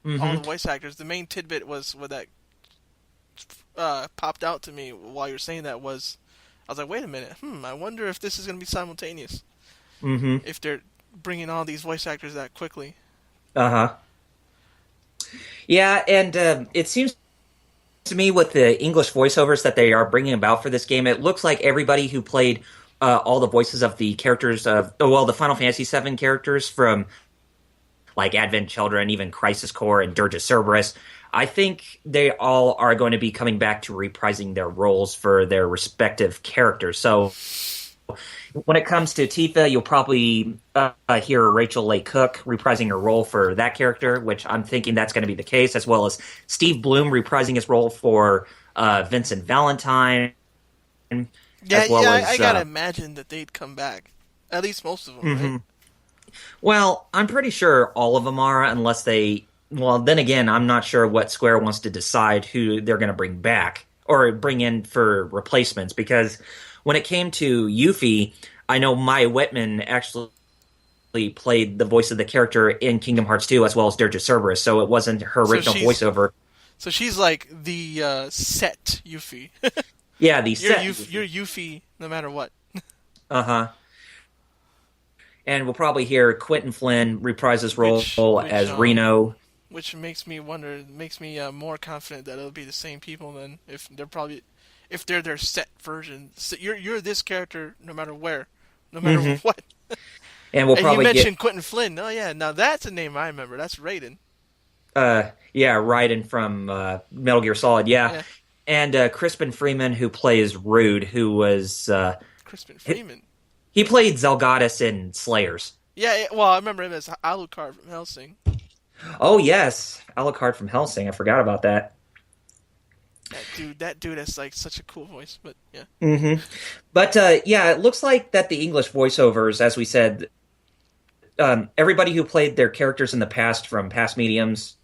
All the voice actors. The main tidbit was what that popped out to me while you're saying that was, I was like, wait a minute, I wonder if this is going to be simultaneous. If they're bringing all these voice actors that quickly. Uh-huh. Yeah, and it seems to me with the English voiceovers that they are bringing about for this game, it looks like everybody who played all the voices of the characters of, the Final Fantasy VII characters from like Advent Children, even Crisis Core and Dirge of Cerberus, I think they all are going to be coming back to reprising their roles for their respective characters. So when it comes to Tifa, you'll probably hear Rachel Leigh Cook reprising her role for that character, which I'm thinking that's going to be the case, as well as Steve Bloom reprising his role for Vincent Valentine. Yeah, I gotta imagine that they'd come back. At least most of them, right? Well, I'm pretty sure all of them are, unless they... Well, then again, I'm not sure what Square wants to decide who they're going to bring back, or bring in for replacements, because when it came to Yuffie, I know Maya Whitman actually played the voice of the character in Kingdom Hearts 2, as well as Dirge of Cerberus, so it wasn't her original voiceover. So she's like the set Yuffie. Yeah, the You're Yuffie no matter what. Uh-huh. And we'll probably hear Quentin Flynn reprise his role as Reno. Which makes me wonder, makes me more confident that it'll be the same people then, if they're their set version. So you're this character no matter where, no matter what. And we'll probably you mentioned Quentin Flynn. Oh yeah, now that's a name I remember. That's Raiden. Yeah, Raiden from Metal Gear Solid. Yeah. And Crispin Freeman, who plays Rude, who was Crispin Freeman. He played Zelgadis in Slayers. Yeah, well, I remember him as Alucard from Hellsing. Oh yes, Alucard from Hellsing. I forgot about that. That dude has like such a cool voice, but yeah. But yeah, it looks like that the English voiceovers, as we said, everybody who played their characters in the past from past mediums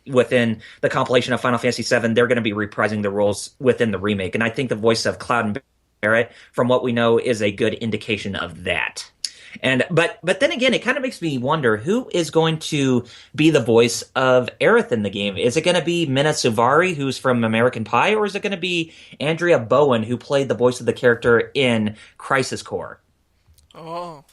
within the compilation of Final Fantasy VII, they're going to be reprising their roles within the remake. And I think the voice of Cloud and Barrett, from what we know, is a good indication of that. And but then again, it kind of makes me wonder who is going to be the voice of Aerith in the game. Is it going to be Mina Suvari, who's from American Pie, or is it going to be Andrea Bowen, who played the voice of the character in Crisis Core? Oh.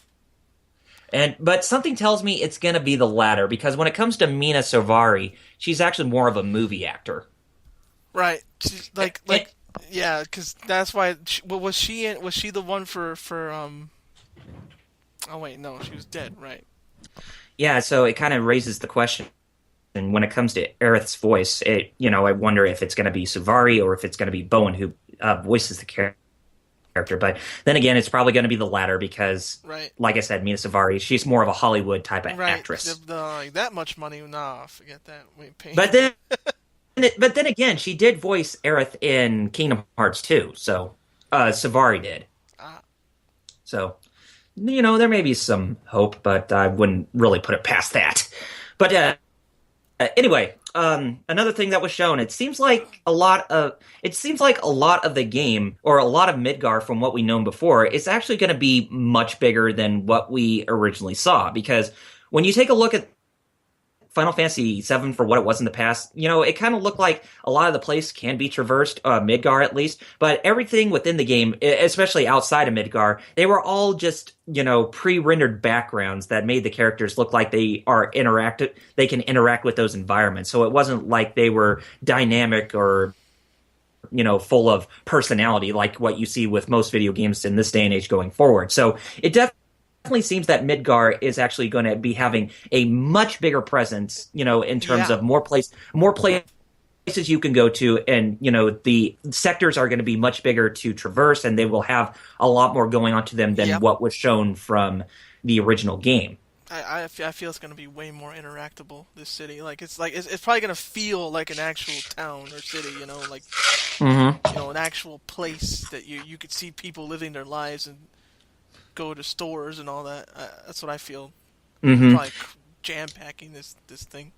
But something tells me it's going to be the latter, because when it comes to Mina Suvari, she's actually more of a movie actor. Right. She's like yeah, because that's why. Was she the one for Oh wait, no, she was dead, right? Yeah, so it kind of raises the question. And when it comes to Aerith's voice, I wonder if it's going to be Suvari or if it's going to be Bowen who voices the character. But then again, it's probably going to be the latter because, like I said, Mina Suvari, she's more of a Hollywood type of actress. That much money, nah, forget that. We ain't paying. But then again, she did voice Aerith in Kingdom Hearts 2, so Suvari did. So, there may be some hope, but I wouldn't really put it past that. But anyway, another thing that was shown, it seems like a lot of the game, or a lot of Midgar from what we known before, is actually going to be much bigger than what we originally saw. Because when you take a look at Final Fantasy VII for what it was in the past, it kind of looked like a lot of the place can be traversed, Midgar at least, but everything within the game, especially outside of Midgar, they were all just, pre-rendered backgrounds that made the characters look like they can interact with those environments. So it wasn't like they were dynamic or, full of personality like what you see with most video games in this day and age going forward. So it definitely seems that Midgar is actually going to be having a much bigger presence, in terms of more places you can go to, and the sectors are going to be much bigger to traverse, and they will have a lot more going on to them than what was shown from the original game. I feel it's gonna be way more interactable. This city, it's probably gonna feel like an actual town or city. Like an actual place that you could see people living their lives and go to stores and all that. That's what I feel. Probably jam packing this thing.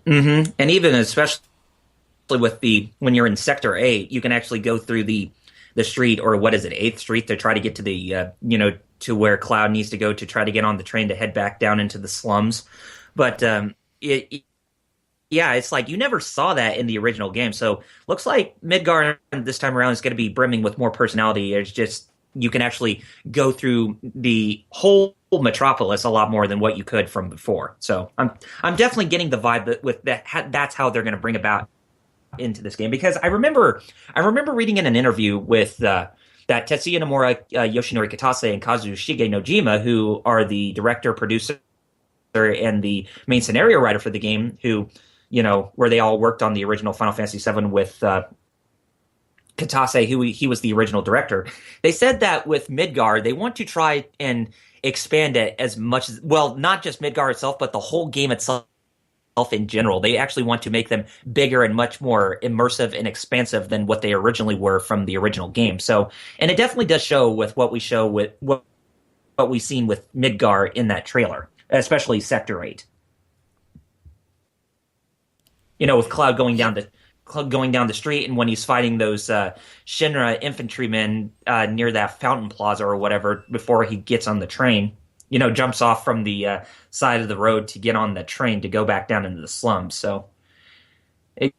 And even especially with when you're in Sector 8, you can actually go through the street, or what is it, 8th Street, to try to get to the to where Cloud needs to go to try to get on the train to head back down into the slums. But it's like you never saw that in the original game. So looks like Midgar this time around is going to be brimming with more personality. It's just you can actually go through the whole metropolis a lot more than what you could from before. So I'm definitely getting the vibe that with that's how they're going to bring about into this game, because I remember reading in an interview with that Tetsuya Nomura, Yoshinori Kitase, and Kazushige Nojima, who are the director, producer, and the main scenario writer for the game, who where they all worked on the original Final Fantasy VII with Kitase, who he was the original director. They said that with Midgar, they want to try and expand it as much as, well, not just Midgar itself, but the whole game itself in general. They actually want to make them bigger and much more immersive and expansive than what they originally were from the original game. So, and it definitely does show with what we've seen with Midgar in that trailer, especially Sector 8. With Cloud going down the street, and when he's fighting those Shinra infantrymen near that fountain plaza or whatever before he gets on the train, jumps off from the side of the road to get on the train to go back down into the slums. So it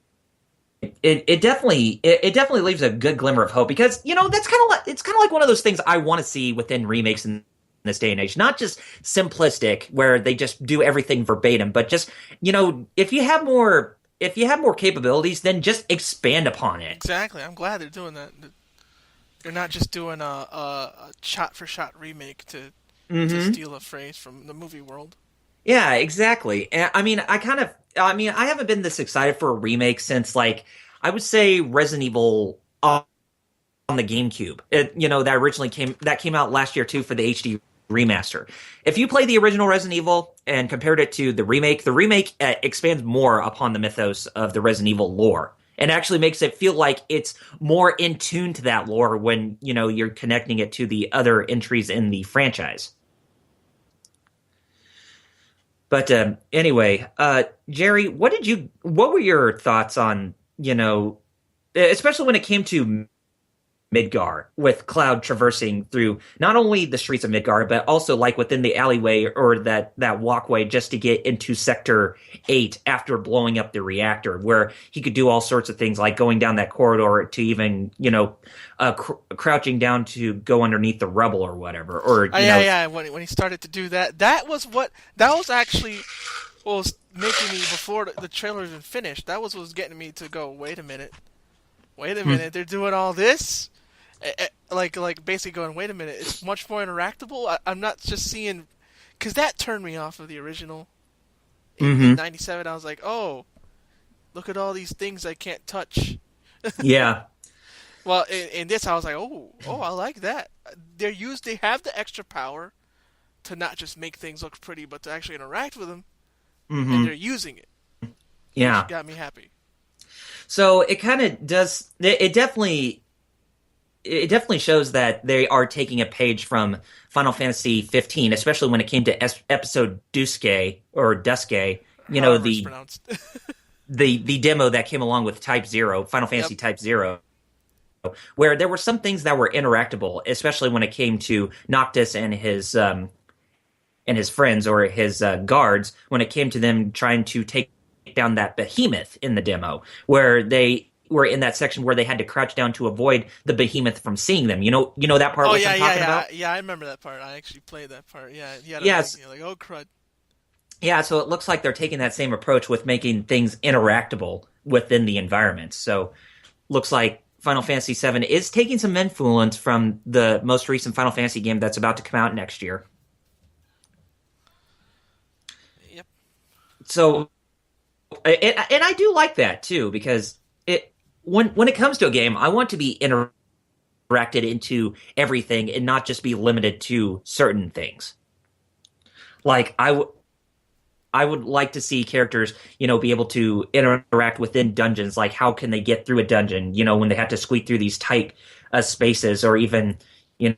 definitely leaves a good glimmer of hope, because that's it's kind of like one of those things I want to see within remakes in this day and age. Not just simplistic where they just do everything verbatim, but just if you have more capabilities, then just expand upon it. Exactly. I'm glad they're doing that. They're not just doing a shot-for-shot remake to steal a phrase from the movie world. Yeah, exactly. I haven't been this excited for a remake since, I would say Resident Evil on the GameCube. That came out last year too for the HD remaster. If you play the original Resident Evil and compared it to the remake expands more upon the mythos of the Resident Evil lore, and actually makes it feel like it's more in tune to that lore when you're connecting it to the other entries in the franchise. But anyway, Jerry, what were your thoughts on especially when it came to Midgar, with Cloud traversing through not only the streets of Midgar, but also within the alleyway or that walkway just to get into Sector 8 after blowing up the reactor, where he could do all sorts of things, like going down that corridor to even, crouching down to go underneath the rubble or whatever. Or when he started to do that, that was actually what was making me, before the trailer even finished, that was what was getting me to go, wait a minute, they're doing all this? Basically going, wait a minute, it's much more interactable. I'm not just seeing, because that turned me off of the original in '97. I was like, oh, look at all these things I can't touch. Yeah. Well, in this, I was like, oh, I like that. They have the extra power to not just make things look pretty, but to actually interact with them, and they're using it. Yeah, which got me happy. So it kind of does. It definitely shows that they are taking a page from Final Fantasy 15, especially when it came to episode Duske or Duske. The demo that came along with Type 0, Final Fantasy Type 0, where there were some things that were interactable, especially when it came to Noctis and his friends or his guards, when it came to them trying to take down that behemoth in the demo, where they were in that section where they had to crouch down to avoid the behemoth from seeing them. You know that part? I'm talking about? Yeah, I remember that part. I actually played that part. Yeah, like, oh crud. Yeah, so it looks like they're taking that same approach with making things interactable within the environment. So looks like Final Fantasy VII is taking some influence from the most recent Final Fantasy game that's about to come out next year. Yep. So, and I do like that too, because when it comes to a game, I want to be interacted into everything and not just be limited to certain things. Like I would like to see characters, be able to interact within dungeons. Like, how can they get through a dungeon? When they have to squeak through these tight spaces, or even, you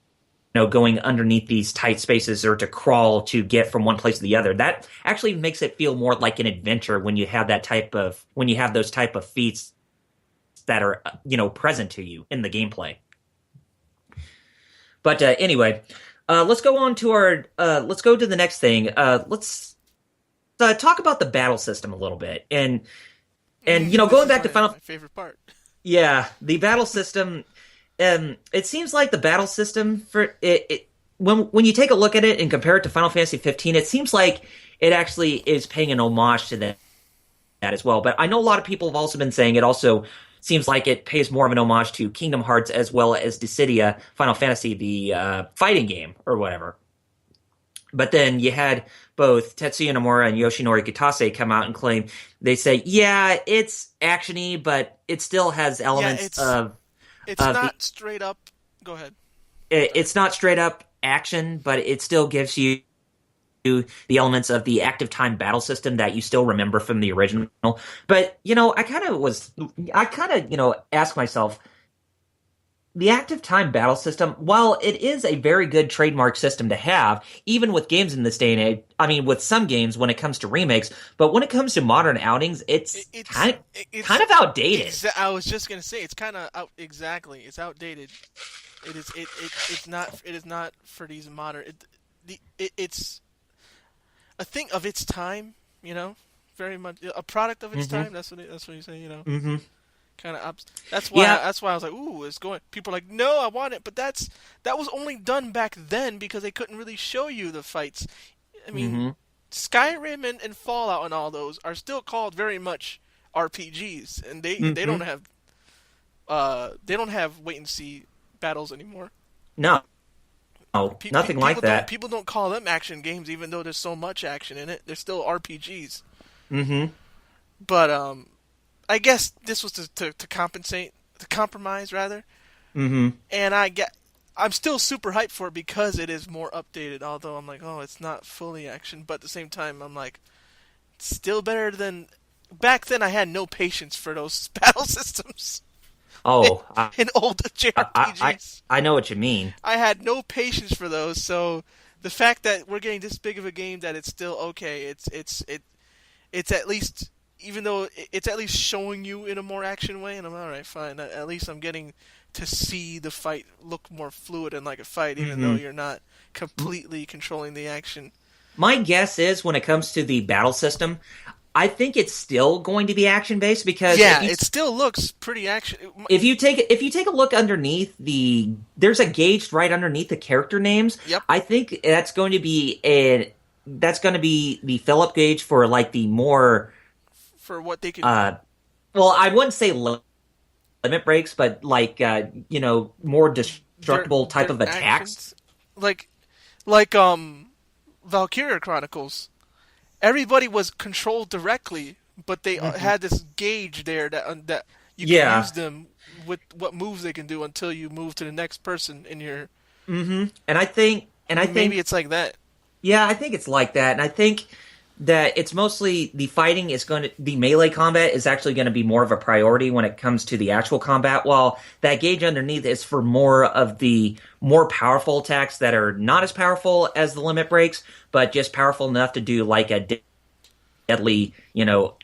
going underneath these tight spaces, or to crawl to get from one place to the other. That actually makes it feel more like an adventure when you have those type of feats that are, present to you in the gameplay. But anyway, let's go on to let's go to the next thing. Let's talk about the battle system a little bit, and going back to my favorite part. Yeah, the battle system. It seems like the battle system for when you take a look at it and compare it to Final Fantasy 15, it seems like it actually is paying an homage to that as well. But I know a lot of people have also been saying it also seems like it pays more of an homage to Kingdom Hearts as well as Dissidia Final Fantasy, the fighting game or whatever. But then you had both Tetsuya Nomura and Yoshinori Kitase come out and claim, they say, yeah, it's actiony, but it still has elements of... It's not straight up... Go ahead. It's not straight up action, but it still gives you the elements of the active time battle system that you still remember from the original. But, I kind of asked myself, the active time battle system, while it is a very good trademark system to have, even with games in this day and age, I mean, with some games when it comes to remakes, but when it comes to modern outings, it's kind of outdated. I was just gonna say it's kind of exactly. It's outdated. It's not for these modern. It's a thing of its time. Very much a product of its time. That's what you say. Mm-hmm. Kind of ups. That's why I was like, ooh, it's going. People are like, no, I want it, but that was only done back then because they couldn't really show you the fights. I mean, Skyrim and Fallout and all those are still called very much RPGs, and they don't have wait and see battles anymore. No, nothing like that. People don't call them action games, even though there's so much action in it. They're still RPGs. Mm-hmm. But I guess this was to compromise rather. Mm-hmm. And I'm still super hyped for it because it is more updated. Although I'm like, oh, it's not fully action, but at the same time, I'm like, it's still better than back then. I had no patience for those battle systems. Oh, in old JRPGs. I know what you mean. I had no patience for those. So the fact that we're getting this big of a game that it's still okay. It's at least. Even though it's at least showing you in a more action way, and I'm alright, fine. At least I'm getting to see the fight look more fluid and like a fight, even though you're not completely controlling the action. My guess is when it comes to the battle system, I think it's still going to be action based because it still looks pretty action. If you take a look underneath there's a gauge right underneath the character names. Yep. I think that's going to be the fill up gauge for like the more. For what they can well, I wouldn't say limit breaks, but like more destructible type of attacks. Like Valkyria Chronicles. Everybody was controlled directly, but they had this gauge there that you can use them with what moves they can do until you move to the next person in your. Mm-hmm. And I think maybe it's like that. Yeah, I think it's like that, and I think that it's mostly the fighting is the melee combat is actually going to be more of a priority when it comes to the actual combat, while that gauge underneath is for more of the more powerful attacks that are not as powerful as the limit breaks, but just powerful enough to do like a deadly,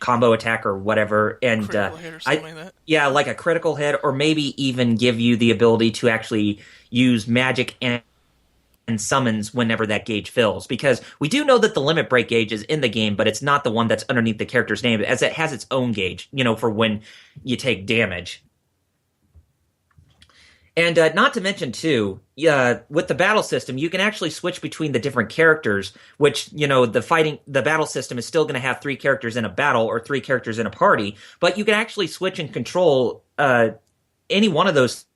combo attack or whatever. And critical hit or something like that. Yeah, like a critical hit, or maybe even give you the ability to actually use magic and summons whenever that gauge fills, because we do know that the limit break gauge is in the game, but it's not the one that's underneath the character's name, as it has its own gauge, for when you take damage. And not to mention too, with the battle system, you can actually switch between the different characters, which, the battle system is still going to have 3 characters in a battle or 3 characters in a party, but you can actually switch and control any one of those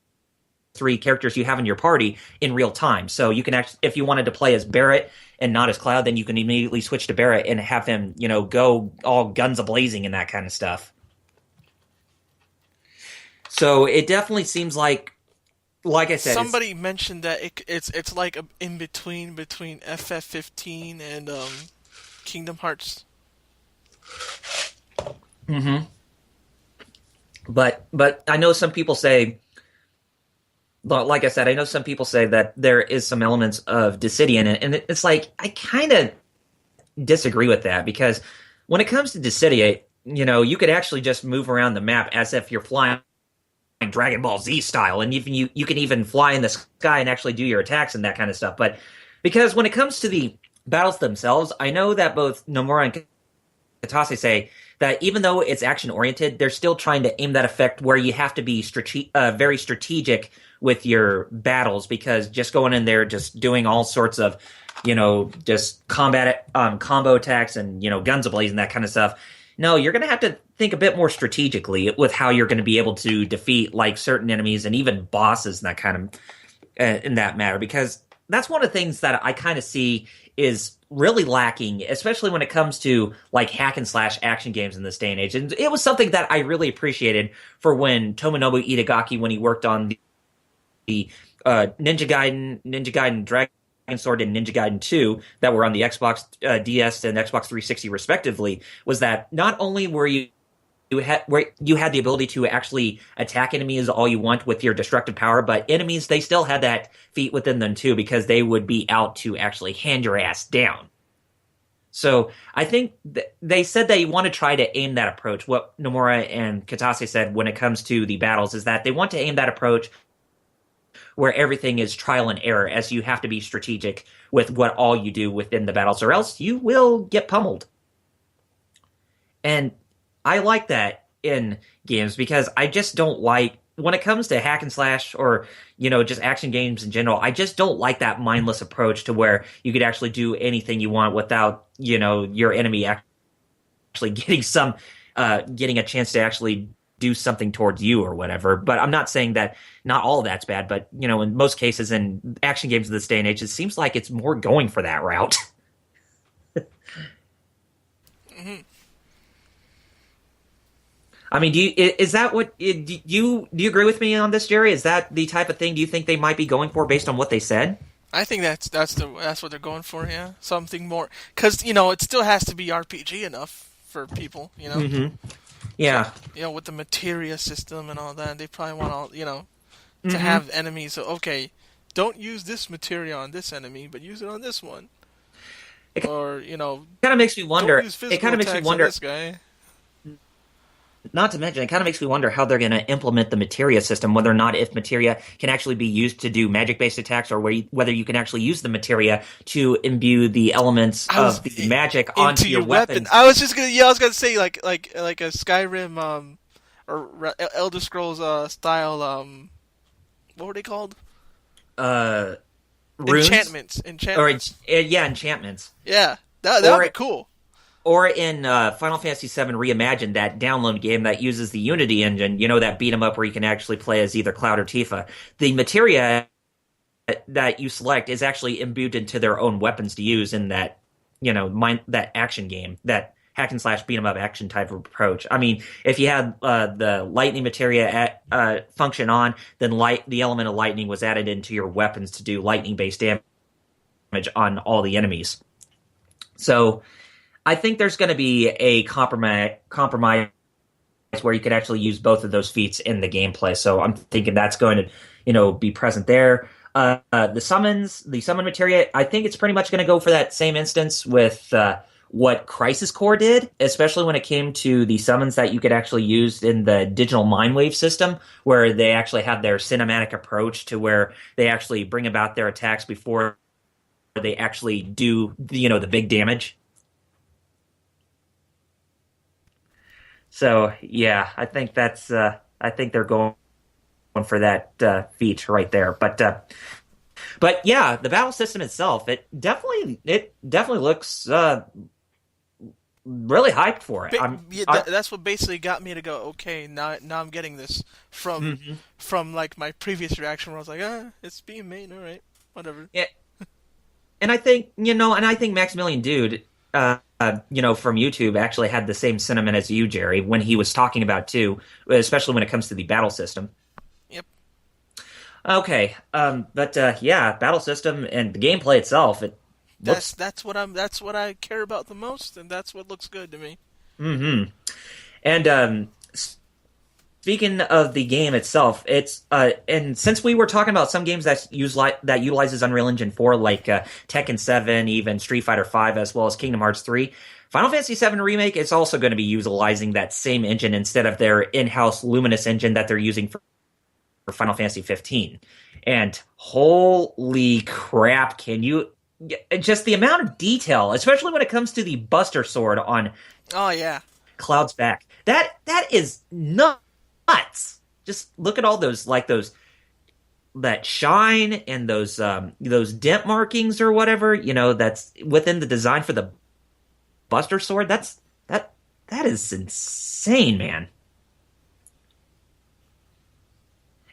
3 characters you have in your party in real time. So you can actually, if you wanted to play as Barrett and not as Cloud, then you can immediately switch to Barrett and have him, go all guns a-blazing and that kind of stuff. So it definitely seems like I said, somebody mentioned that it's like in between FF15 and Kingdom Hearts Mm-hmm. But I know some people say, well, like I said, I know some people say that there is some elements of Dissidia in it, and it's like I kind of disagree with that because when it comes to Dissidia, you could actually just move around the map as if you're flying Dragon Ball Z style, and even you can even fly in the sky and actually do your attacks and that kind of stuff. But because when it comes to the battles themselves, I know that both Nomura and Katase say that even though it's action oriented, they're still trying to aim that effect where you have to be very strategic with your battles because just going in there, just doing all sorts of, just combo attacks and guns ablaze and that kind of stuff. No, you're going to have to think a bit more strategically with how you're going to be able to defeat like certain enemies and even bosses and that kind of in that matter because that's one of the things that I kind of see is really lacking, especially when it comes to like hack and slash action games in this day and age. And it was something that I really appreciated for when Tomonobu Itagaki, when he worked on the Ninja Gaiden Dragon Sword, and Ninja Gaiden 2 that were on the Xbox DS and Xbox 360 respectively, was that not only were you had the ability to actually attack enemies all you want with your destructive power, but enemies, they still had that feat within them too, because they would be out to actually hand your ass down. So I think they said they want to try to aim that approach. What Nomura and Katase said when it comes to the battles is that they want to aim that approach where everything is trial and error, as you have to be strategic with what all you do within the battles, or else you will get pummeled. And I like that in games because I just don't like, when it comes to hack and slash or, just action games in general, I just don't like that mindless approach to where you could actually do anything you want without, your enemy actually getting a chance to actually do something towards you or whatever. But I'm not saying that not all of that's bad, but, in most cases in action games of this day and age, it seems like it's more going for that route. Mm-hmm. I mean, do you agree with me on this, Jerry? Is that the type of thing do you think they might be going for based on what they said? I think that's what they're going for. Yeah, something more because it still has to be RPG enough for people. Mm-hmm. Yeah. So, with the materia system and all that, they probably want all mm-hmm. to have enemies. So okay, don't use this materia on this enemy, but use it on this one. Or kind of makes me wonder. It kind of makes me wonder. This guy. Not to mention, it kind of makes me wonder how they're going to implement the materia system, whether or not if materia can actually be used to do magic-based attacks, or whether you can actually use the materia to imbue the elements of the magic onto your weapon. I was gonna say like a Skyrim or Elder Scrolls style what were they called? Runes? Enchantments. Or enchantments. Yeah, that would be cool. Or in Final Fantasy VII Reimagined, that download game that uses the Unity engine, that beat 'em up where you can actually play as either Cloud or Tifa. The materia that you select is actually imbued into their own weapons to use in that, that action game, that hack and slash beat 'em up action type of approach. I mean, if you had the lightning materia function on, then the element of lightning was added into your weapons to do lightning based damage on all the enemies. So I think there's going to be a compromise where you could actually use both of those feats in the gameplay. So I'm thinking that's going to, be present there. The summon materia, I think it's pretty much going to go for that same instance with what Crisis Core did, especially when it came to the summons that you could actually use in the digital Mindwave system, where they actually have their cinematic approach to where they actually bring about their attacks before they actually do, the big damage. So yeah, I think I think they're going for that feat right there. But yeah, the battle system itself, it definitely looks really hyped for it. That's what basically got me to go. Okay, now I'm getting this from like my previous reaction where I was like, it's being made. All right, whatever. Yeah, and I think Maximilian Dude, from YouTube actually had the same sentiment as you, Jerry, when he was talking about too, especially when it comes to the battle system. Yep. Okay, but yeah, battle system and the gameplay itself. That's what I care about the most, and that's what looks good to me. Mm-hmm. And speaking of the game itself, it's and since we were talking about some games that that utilizes Unreal Engine 4, like Tekken 7, even Street Fighter 5, as well as Kingdom Hearts 3, Final Fantasy VII Remake is also going to be utilizing that same engine instead of their in-house Luminous engine that they're using for Final Fantasy 15. And holy crap, can you just the amount of detail, especially when it comes to the Buster Sword on Oh yeah. Cloud's back. That is nuts. Just look at all those that shine and those dent markings or whatever, that's within the design for the Buster Sword. That is insane, man.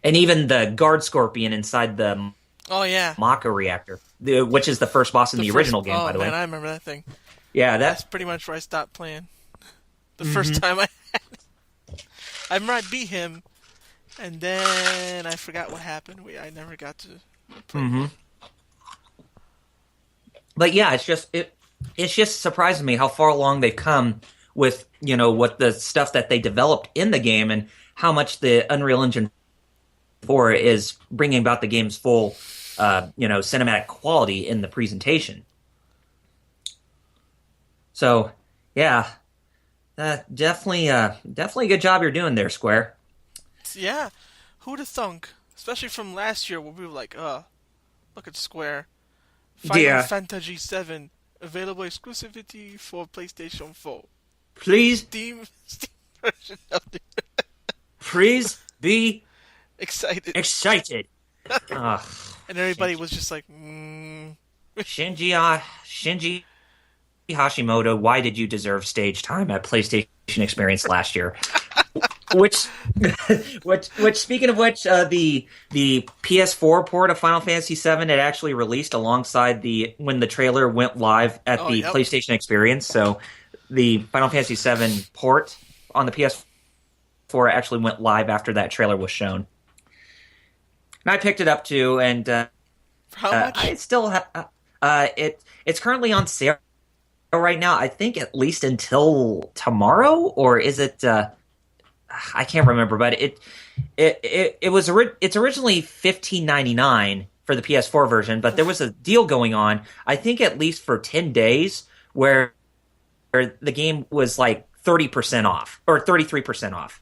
And even the guard scorpion inside the Oh yeah. Mako reactor, which is the first boss in the original game, by the way. Oh man, I remember that thing. Yeah, that's pretty much where I stopped playing. The first time I had it. I remember I beat him, and then I forgot what happened. I never got to play him. But yeah, it's just surprising me how far along they've come with, what the stuff that they developed in the game and how much the Unreal Engine 4 is bringing about the game's full, cinematic quality in the presentation. So, yeah, definitely a good job you're doing there, Square. Yeah, who'd have thunk? Especially from last year where we were like, look at Square. Final Fantasy VII, available exclusivity for PlayStation 4. Please, Steam version of the please be excited. And everybody was just like, Shinji Hashimoto, why did you deserve stage time at PlayStation Experience last year? which speaking of which, the PS4 port of Final Fantasy VII it actually released alongside when the trailer went live at PlayStation Experience. So the Final Fantasy VII port on the PS4 actually went live after that trailer was shown. And I picked it up too, and how much? I still have it's currently on sale right now. I think at least until tomorrow, or is it? I can't remember, but it's originally $15.99 for the PS4 version, but there was a deal going on. I think at least for 10 days where the game was like 30% off or 33% off.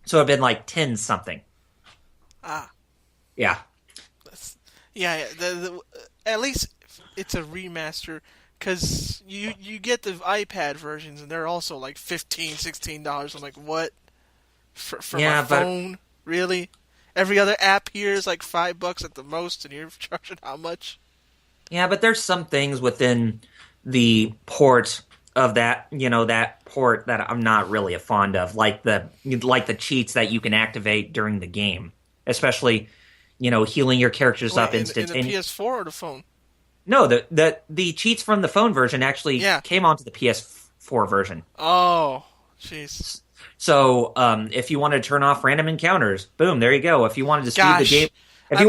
So it'd been like 10 something. Yeah. At least it's a remaster, because you get the iPad versions and they're also like $15, $16. I'm like, what? For my phone? Really? Every other app here is like $5 at the most, and you're charging how much? Yeah, but there's some things within the port of that port that I'm not really a fond of, like the cheats that you can activate during the game, especially healing your characters up instantaneously. In the PS4 or the phone? No, the cheats from the phone version actually came onto the PS4 version. Oh, jeez. So if you wanted to turn off random encounters, boom, there you go. If you wanted to speed the game, if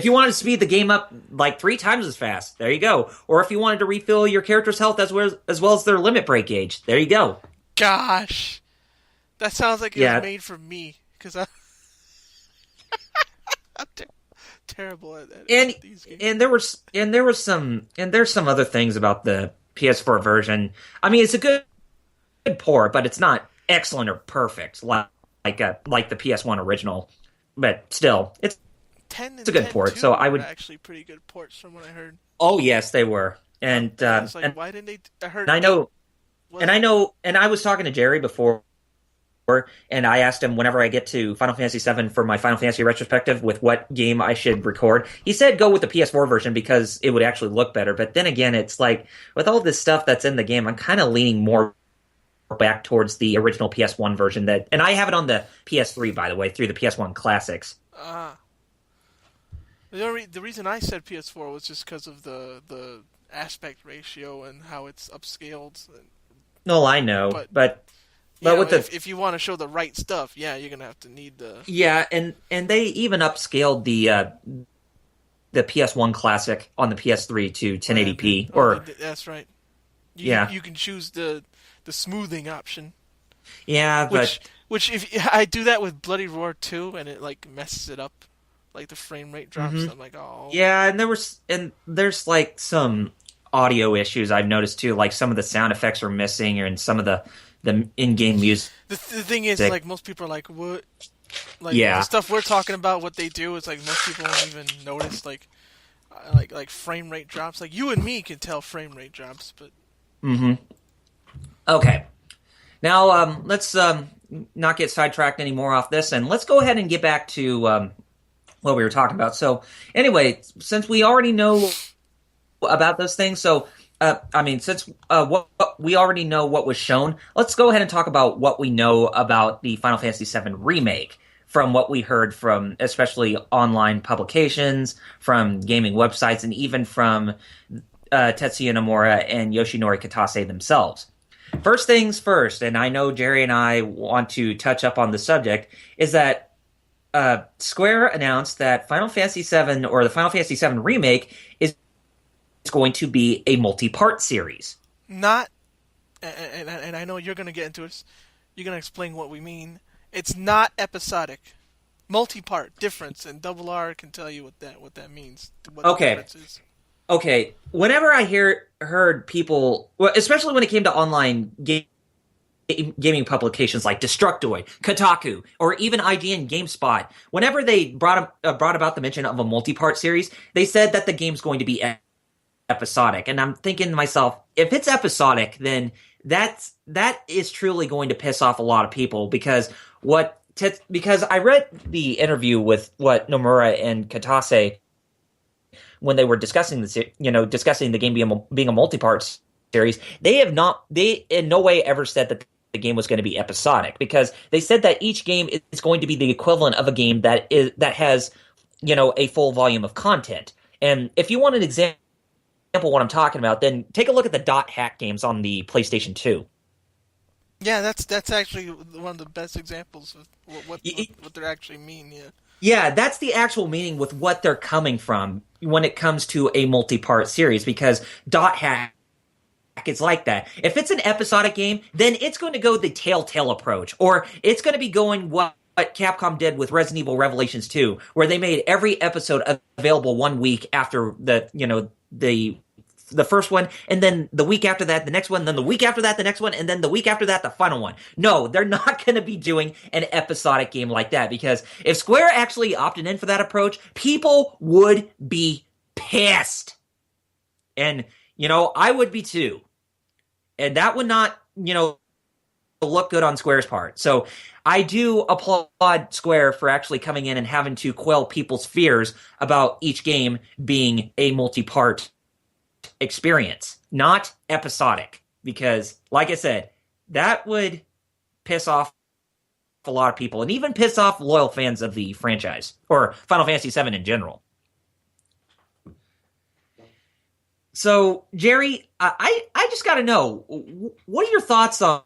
you wanted to speed the game up like 3 times as fast, there you go. Or if you wanted to refill your character's health as well as their limit break gauge, there you go. Gosh, that sounds like it was made for me, because I'm terrible at these games. And there's some other things about the PS4 version. I mean, it's a good port, but it's not excellent or perfect like the PS1 original. But still, it's a good port. So I would actually pretty good ports from what I heard. Oh yes, they were. And why didn't they? I was talking to Jerry before. And I asked him whenever I get to Final Fantasy VII for my Final Fantasy retrospective with what game I should record. He said go with the PS4 version because it would actually look better. But then again, it's like with all this stuff that's in the game, I'm kind of leaning more back towards the original PS1 version. And I have it on the PS3, by the way, through the PS1 Classics. The reason I said PS4 was just because of the aspect ratio and how it's upscaled. No, I know, but with if you want to show the right stuff, you're gonna have to need the and they even upscaled the PS1 Classic on the PS3 to 1080p. That's right. You can choose the the smoothing option. Yeah, but Which if I do that with Bloody Roar 2 and it like messes it up, like the frame rate drops, hmm I'm like, oh. yeah, and there's like some audio issues I've noticed too. Like some of the sound effects are missing, or in some of the in-game music. The thing is, like, most people are like, what? Like, the Yeah. stuff we're talking about, what they do, is like most people won't even notice, like frame rate drops. Like, you and me can tell frame rate drops, but... hmm Okay. Now, let's not get sidetracked anymore off this, and let's go ahead and get back to what we were talking about. So, anyway, since we already know about those things, since what we already know what was shown, let's go ahead and talk about what we know about the Final Fantasy VII Remake from what we heard from especially online publications, from gaming websites, and even from Tetsuya Nomura and Yoshinori Kitase themselves. First things first, and I know Jerry and I want to touch up on the subject, is that Square announced that Final Fantasy VII, or the Final Fantasy VII Remake, is going to be a multi-part series. Not... And I know you're going to get into it. You're going to explain what we mean. It's not episodic. Multi-part difference, and Double R can tell you what that means. What the difference is. Okay. Whenever I heard people, well, especially when it came to online gaming publications like Destructoid, Kotaku, or even IGN GameSpot, whenever they brought about the mention of a multi-part series, they said that the game's going to be episodic. And I'm thinking to myself, if it's episodic, then that is truly going to piss off a lot of people, because I read the interview with what Nomura and Kitase when they were discussing this, discussing the game being a multi-part series. They in no way ever said that the game was going to be episodic, because they said that each game is going to be the equivalent of a game that has, a full volume of content. And if you want an example of what I'm talking about, then take a look at the Dot Hack games on the PlayStation 2. Yeah, that's actually one of the best examples of what they actually mean. Yeah. Yeah, that's the actual meaning with what they're coming from when it comes to a multi-part series, because Dot Hack is like that. If it's an episodic game, then it's going to go the Telltale approach, or it's going to be going what Capcom did with Resident Evil Revelations 2, where they made every episode available 1 week after the first one, and then the week after that, the next one, then the week after that, the next one, and then the week after that, the final one. No, they're not going to be doing an episodic game like that, because if Square actually opted in for that approach, people would be pissed. And, I would be too. And that would not, look good on Square's part. So I do applaud Square for actually coming in and having to quell people's fears about each game being a multi-part experience, not episodic, because like I said, that would piss off a lot of people, and even piss off loyal fans of the franchise, or Final Fantasy VII in general. So, Jerry, I just gotta know, what are your thoughts on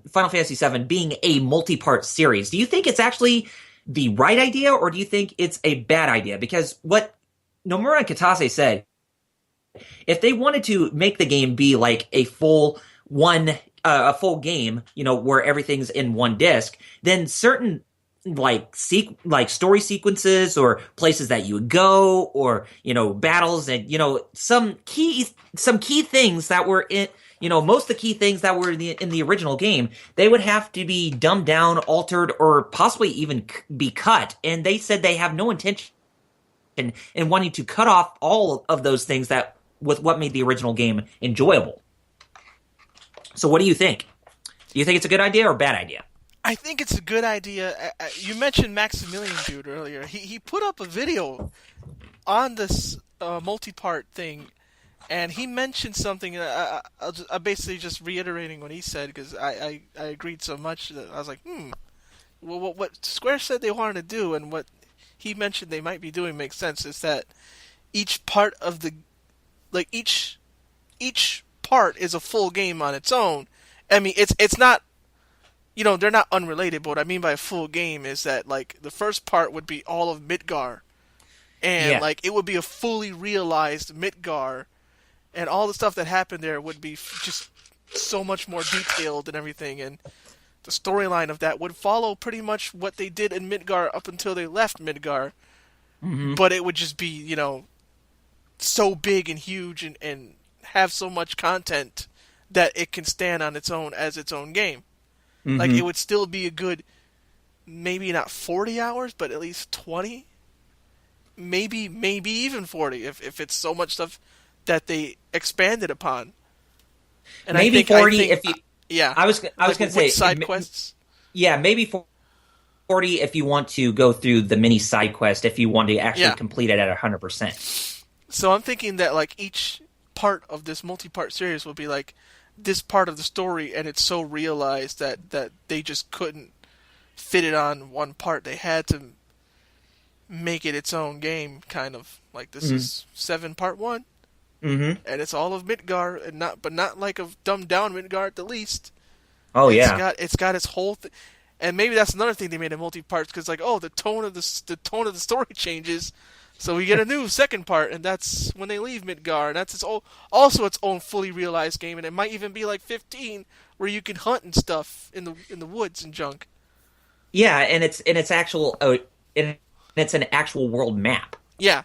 Final Fantasy VII being a multi-part series? Do you think it's actually the right idea, or do you think it's a bad idea? Because what Nomura and Kitase said, if they wanted to make the game be like a full game, where everything's in one disc, then certain like story sequences, or places that you would go, or battles, and some key things that were in most of the key things that were in the original game, they would have to be dumbed down, altered, or possibly even be cut. And they said they have no intention in wanting to cut off all of those things that with what made the original game enjoyable. So what do you think? Do you think it's a good idea or a bad idea? I think it's a good idea. You mentioned Maximilian Dude earlier. He put up a video on this multi-part thing, and he mentioned something. I'm basically just reiterating what he said, because I agreed so much that I was like, well, what Square said they wanted to do, and what he mentioned they might be doing makes sense. Is that each part of the each part is a full game on its own. I mean, it's not, they're not unrelated, but what I mean by a full game is that, the first part would be all of Midgar, and, it would be a fully realized Midgar, and all the stuff that happened there would be just so much more detailed and everything, and the storyline of that would follow pretty much what they did in Midgar up until they left Midgar, Mm-hmm. but it would just be, so big and huge and have so much content that it can stand on its own as its own game. Like, Mm-hmm. it would still be a good, maybe not 40 hours, but at least 20? Maybe even 40 if it's so much stuff that they expanded upon. And Maybe 40 if you. yeah, I was like going to with say side quests. yeah, maybe 40 if you want to go through the mini side quest if you want to actually Yeah. complete it at 100%. So I'm thinking that like each part of this multi-part series will be like this part of the story, and it's so realized that they just couldn't fit it on one part. They had to make it its own game, kind of like this Mm-hmm. is 7 part 1, Mm-hmm. and it's all of Midgar, and not like a dumbed down Midgar at the least. Oh It's yeah. got its whole and maybe that's another thing they made in multi-parts, because like, oh, the tone of the story changes, so we get a new second part, and that's when they leave Midgar, and that's also its own fully realized game, and it might even be like 15 where you can hunt and stuff in the woods and junk. Yeah, and it's actual and it's an actual world map. Yeah,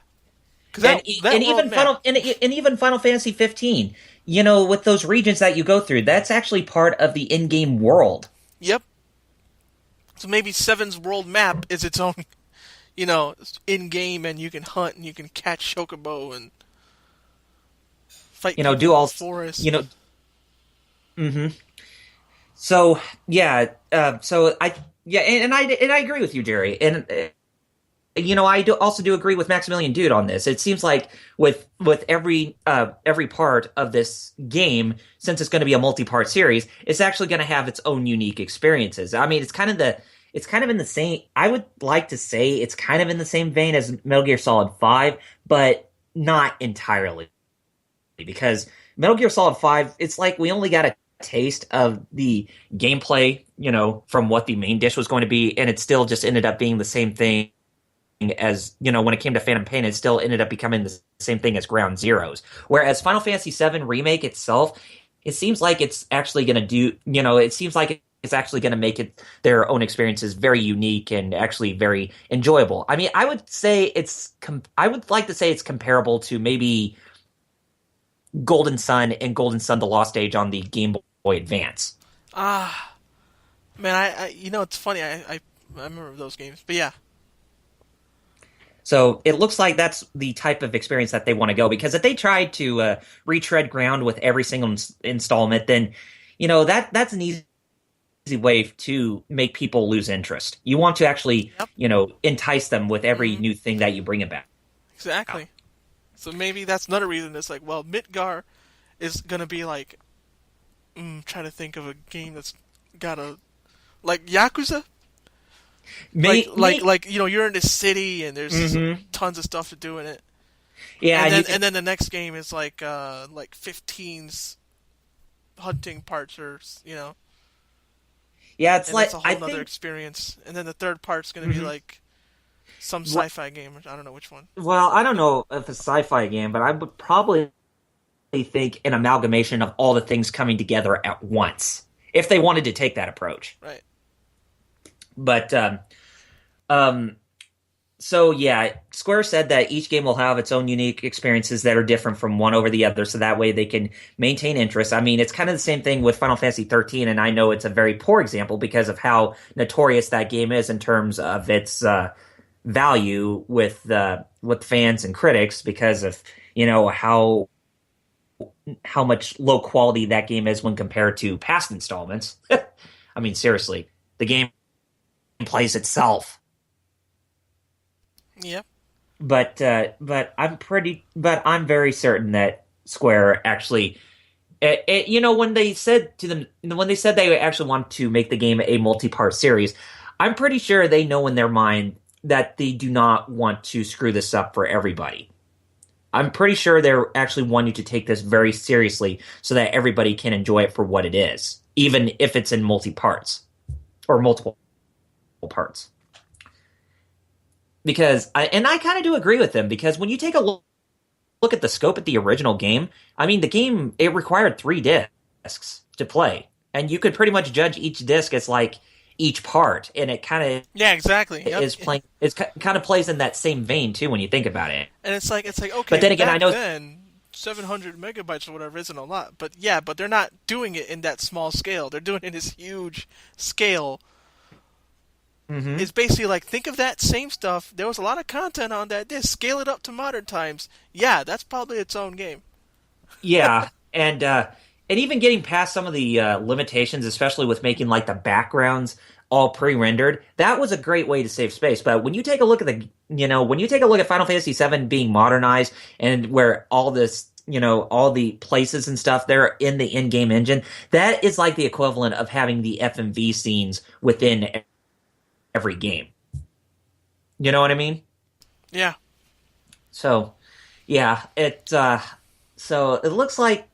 because that And world even map. and even Final Fantasy 15, with those regions that you go through, that's actually part of the in-game world. Yep. So maybe Seven's world map is its own, in game, and you can hunt and you can catch chocobo and fight people Do in the all forest. you know mhm. So, yeah, so I yeah, and I agree with you, Jerry. And I also do agree with Maximilian Dude on this. It seems like with every part of this game, since it's going to be a multi-part series, it's actually going to have its own unique experiences. I mean, it's kind of in the same. I would like to say it's kind of in the same vein as Metal Gear Solid 5, but not entirely, because Metal Gear Solid 5, it's like we only got a taste of the gameplay, from what the main dish was going to be, and it still just ended up being the same thing as, when it came to Phantom Pain. It still ended up becoming the same thing as Ground Zeroes. Whereas Final Fantasy VII Remake itself, it seems like it's actually going to it seems like it's actually going to make it their own experiences very unique and actually very enjoyable. I mean, I would like to say it's comparable to maybe Golden Sun and Golden Sun: The Lost Age on the Game Boy Advance. Ah, man, I it's funny. I remember those games, but yeah. So it looks like that's the type of experience that they want to go, because if they tried to retread ground with every single installment, then that's an easy way to make people lose interest. You want to actually Yep. entice them with every Mhm. new thing that you bring about. Exactly. So maybe that's another reason. It's like, well, Midgar is gonna be like, trying to think of a game that's got a like Yakuza. You're in this city and there's Mhm. tons of stuff to do in it. Yeah, And then the next game is like 15's hunting parts, or yeah, it's and like that's a I whole other think. experience. And then the third part's gonna be Mhm. like some Wha- sci-fi game. I don't know which one. Well, I don't know if it's a sci-fi game, but I would probably think an amalgamation of all the things coming together at once, if they wanted to take that approach. Right. But um, so yeah, Square said that each game will have its own unique experiences that are different from one over the other, so that way they can maintain interest. I mean, it's kind of the same thing with Final Fantasy 13, and I know it's a very poor example because of how notorious that game is in terms of its value with fans and critics, because of how much low quality that game is when compared to past installments. I mean, seriously, the game plays itself. Yeah. But I'm very certain that Square actually, when they said they actually want to make the game a multi-part series, I'm pretty sure they know in their mind that they do not want to screw this up for everybody. I'm pretty sure they're actually wanting to take this very seriously so that everybody can enjoy it for what it is, even if it's in multi-parts or multiple parts. Because I kind of do agree with them, because when you take a look at the scope of the original game, I mean, the game, it required 3 discs. to play, and you could pretty much judge each disc as like each part, and it kind of Yeah, exactly. Yep. is playing. It's kind of plays in that same vein too when you think about it. And it's like But okay, then again, I back know. then 700 megabytes or whatever isn't a lot, but yeah, but they're not doing it in that small scale. They're doing it in this huge scale. Hmm. It's basically like, think of that same stuff. There was a lot of content on that disc. Scale it up to modern times. Yeah, that's probably its own game. Yeah, and even getting past some of the limitations, especially with making like the backgrounds all pre-rendered, that was a great way to save space. But when you take a look at when you take a look at Final Fantasy VII being modernized and where all this, all the places and stuff they're in the in-game engine, that is like the equivalent of having the FMV scenes within every game. You know what I mean? Yeah. So, yeah, so it looks like,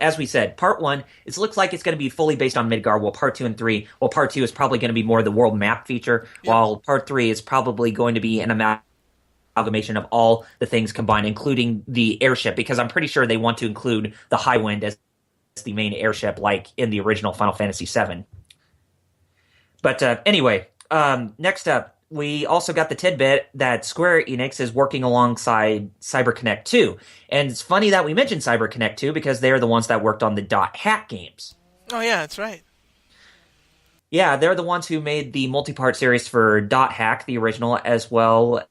as we said, part one, it looks like it's going to be fully based on Midgar, while part two and three, well, part two is probably going to be more the world map feature, Yep. while part three is probably going to be an amalgamation of all the things combined, including the airship, because I'm pretty sure they want to include the Highwind as the main airship, like in the original Final Fantasy VII. But anyway, next up, we also got the tidbit that Square Enix is working alongside CyberConnect 2. And it's funny that we mentioned CyberConnect 2 because they're the ones that worked on the Dot Hack games. Oh yeah, that's right. Yeah, they're the ones who made the multi-part series for Dot Hack, the original, as well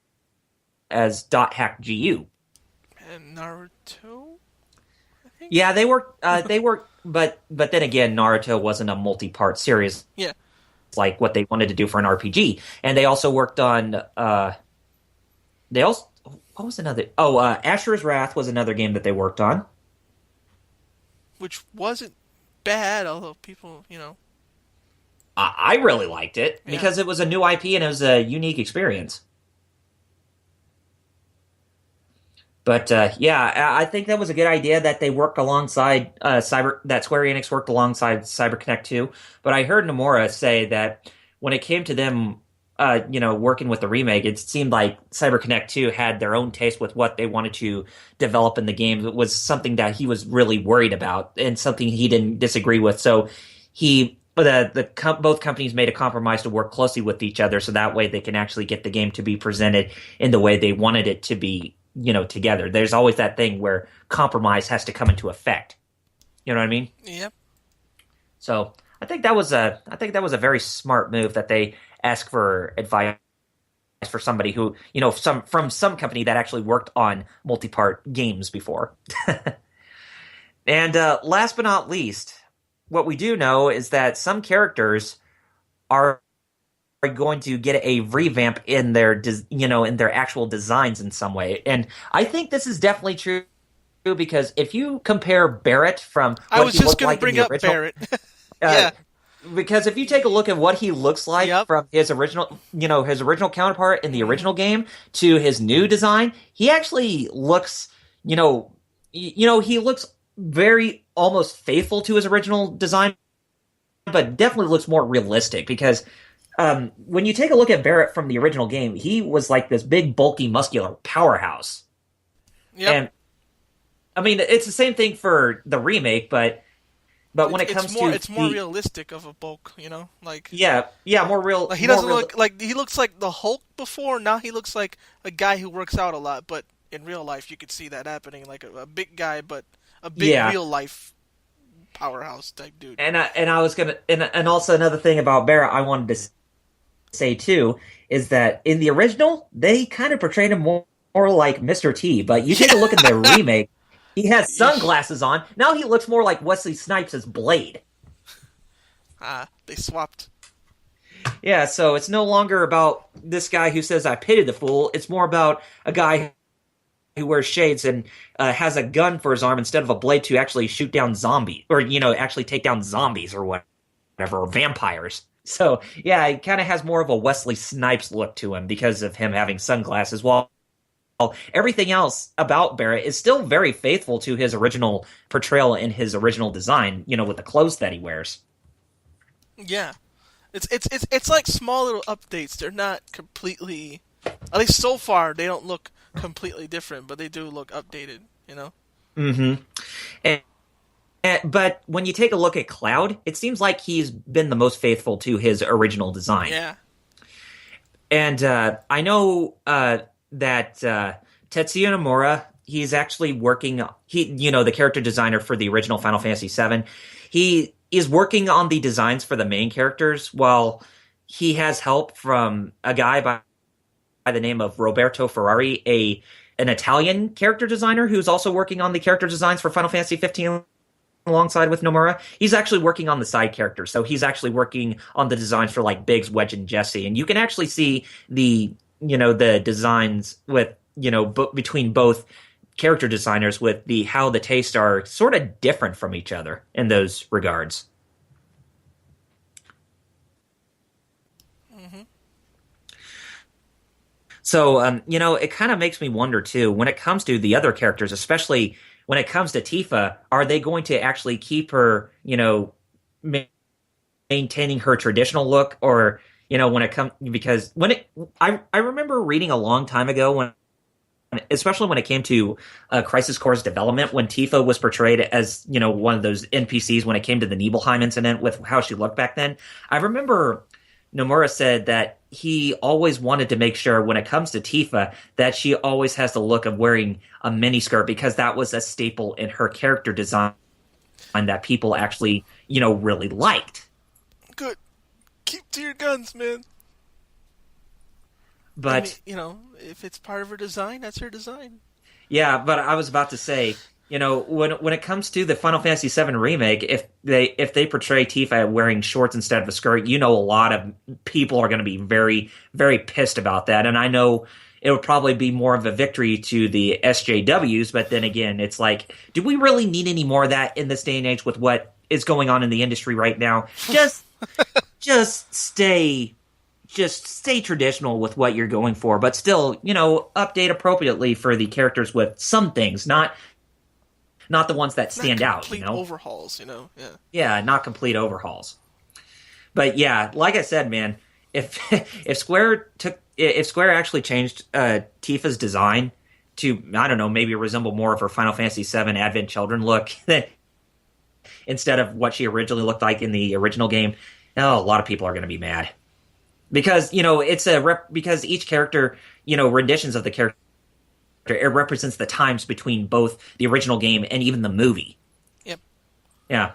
as Dot Hack GU. And Naruto, I think. Yeah, they worked, but then again, Naruto wasn't a multi-part series. Yeah. Like what they wanted to do for an RPG. And they also worked on what was another Asher's Wrath was another game that they worked on. Which wasn't bad, although people, I really liked it Yeah. because it was a new IP and it was a unique experience. But yeah, I think that was a good idea that they worked alongside that Square Enix worked alongside CyberConnect 2. But I heard Nomura say that when it came to them, working with the remake, it seemed like CyberConnect 2 had their own taste with what they wanted to develop in the game. It was something that he was really worried about and something he didn't disagree with. So both companies made a compromise to work closely with each other, so that way they can actually get the game to be presented in the way they wanted it to be. Together. There's always that thing where compromise has to come into effect. You know what I mean? Yep. So I think that was a very smart move that they asked for advice for somebody who, from some company that actually worked on multi-part games before. And last but not least, what we do know is that some characters are going to get a revamp in their in their actual designs in some way, and I think this is definitely true because if you compare Barrett from what I was he just looked going like to in bring the up original, Barrett. Yeah. because if you take a look at what he looks like Yep. from his original counterpart in the original game to his new design, he actually looks he looks very almost faithful to his original design, but definitely looks more realistic because when you take a look at Barrett from the original game, he was like this big, bulky, muscular powerhouse. Yep. And I mean, it's the same thing for the remake, but when it comes to it's more realistic of a bulk, like yeah, more real. like he more doesn't real, look like he looks like the Hulk before. Now he looks like a guy who works out a lot, but in real life you could see that happening, like a big guy, but a big real life powerhouse type dude. And I was gonna and also another thing about Barrett I wanted to say too is that in the original they kind of portrayed him more like Mr. T, but you take a look at the remake, he has sunglasses on. Now he looks more like Wesley Snipes as Blade. They swapped. Yeah, so it's no longer about this guy who says I pity the fool. It's more about a guy who wears shades and has a gun for his arm instead of a blade to actually shoot down zombies or actually take down zombies or whatever, or vampires. So, yeah, it kind of has more of a Wesley Snipes look to him because of him having sunglasses, while everything else about Barrett is still very faithful to his original portrayal in his original design, with the clothes that he wears. Yeah. It's like small little updates. They're not completely, at least so far, they don't look completely different, but they do look updated, Mm-hmm. And but when you take a look at Cloud, it seems like he's been the most faithful to his original design. Yeah. And I know that Tetsuya Nomura, he's actually working. The character designer for the original Final Fantasy VII, he is working on the designs for the main characters, while he has help from a guy by the name of Roberto Ferrari, an Italian character designer who's also working on the character designs for Final Fantasy 15 alongside with Nomura. He's actually working on the side characters, so he's actually working on the designs for like Biggs, Wedge, and Jesse, and you can actually see the designs with between both character designers with how the tastes are sort of different from each other in those regards. Mm-hmm. So it kind of makes me wonder too when it comes to the other characters, especially when it comes to Tifa, are they going to actually keep her, maintaining her traditional look, or when it comes, because I remember reading a long time ago especially when it came to Crisis Core's development, when Tifa was portrayed as one of those NPCs when it came to the Nibelheim incident with how she looked back then. I remember Nomura said that he always wanted to make sure when it comes to Tifa that she always has the look of wearing a miniskirt, because that was a staple in her character design that people actually, really liked. Good. Keep to your guns, man. But if it's part of her design, that's her design. Yeah, but I was about to say, when it comes to the Final Fantasy VII Remake, if they portray Tifa wearing shorts instead of a skirt, a lot of people are going to be very, very pissed about that. And I know it would probably be more of a victory to the SJWs, but then again, it's like, do we really need any more of that in this day and age with what is going on in the industry right now? Just stay traditional with what you're going for, but still, update appropriately for the characters with some things, not the ones that stand out. Complete overhauls, Yeah. Yeah, not complete overhauls. But yeah, like I said, man, if Square actually changed Tifa's design to, I don't know, maybe resemble more of her Final Fantasy VII Advent Children look instead of what she originally looked like in the original game, a lot of people are going to be mad. Because, because each character, renditions of the character, it represents the times between both the original game and even the movie. Yep. Yeah.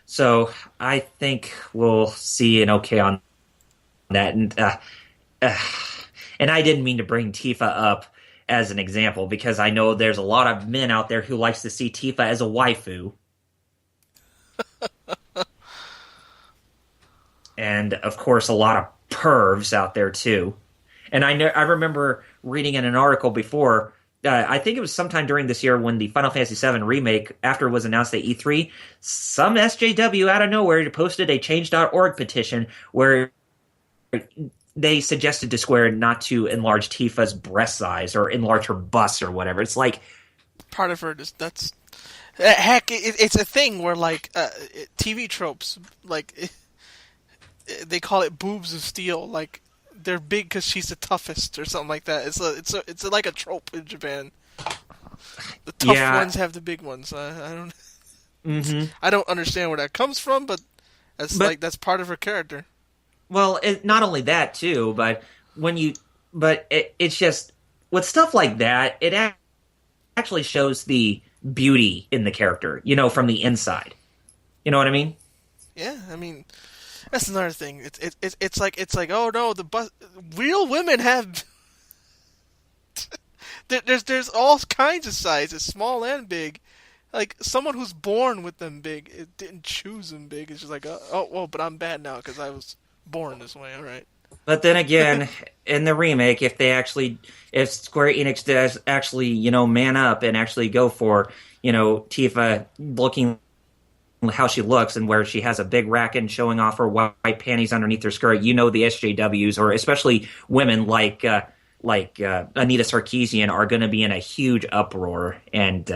So I think we'll see an okay on that. And I didn't mean to bring Tifa up as an example, because I know there's a lot of men out there who likes to see Tifa as a waifu. And, of course, a lot of pervs out there too. And I remember reading in an article before, I think it was sometime during this year when the Final Fantasy VII Remake, after it was announced at E3, some SJW out of nowhere posted a change.org petition where they suggested to Square not to enlarge Tifa's breast size or enlarge her bust or whatever. It's like, part of her, that's heck, it's a thing where TV tropes, they call it boobs of steel, like they're big because she's the toughest or something like that. It's like a trope in Japan. The tough ones have the big ones. I don't. Mm-hmm. I don't understand where that comes from, but that's part of her character. Well, not only that too, but it's just with stuff like that, it actually shows the beauty in the character, from the inside. You know what I mean? Yeah, I mean. That's another thing. It's like oh no, real women have there's all kinds of sizes, small and big. Like someone who's born with them big, it didn't choose them big. It's just like but I'm bad now because I was born this way. All right. But then again, in the remake, if Square Enix does actually man up and actually go for Tifa looking how she looks and where she has a big racket and showing off her white panties underneath her skirt, the SJWs, or especially women like Anita Sarkeesian, are going to be in a huge uproar. And,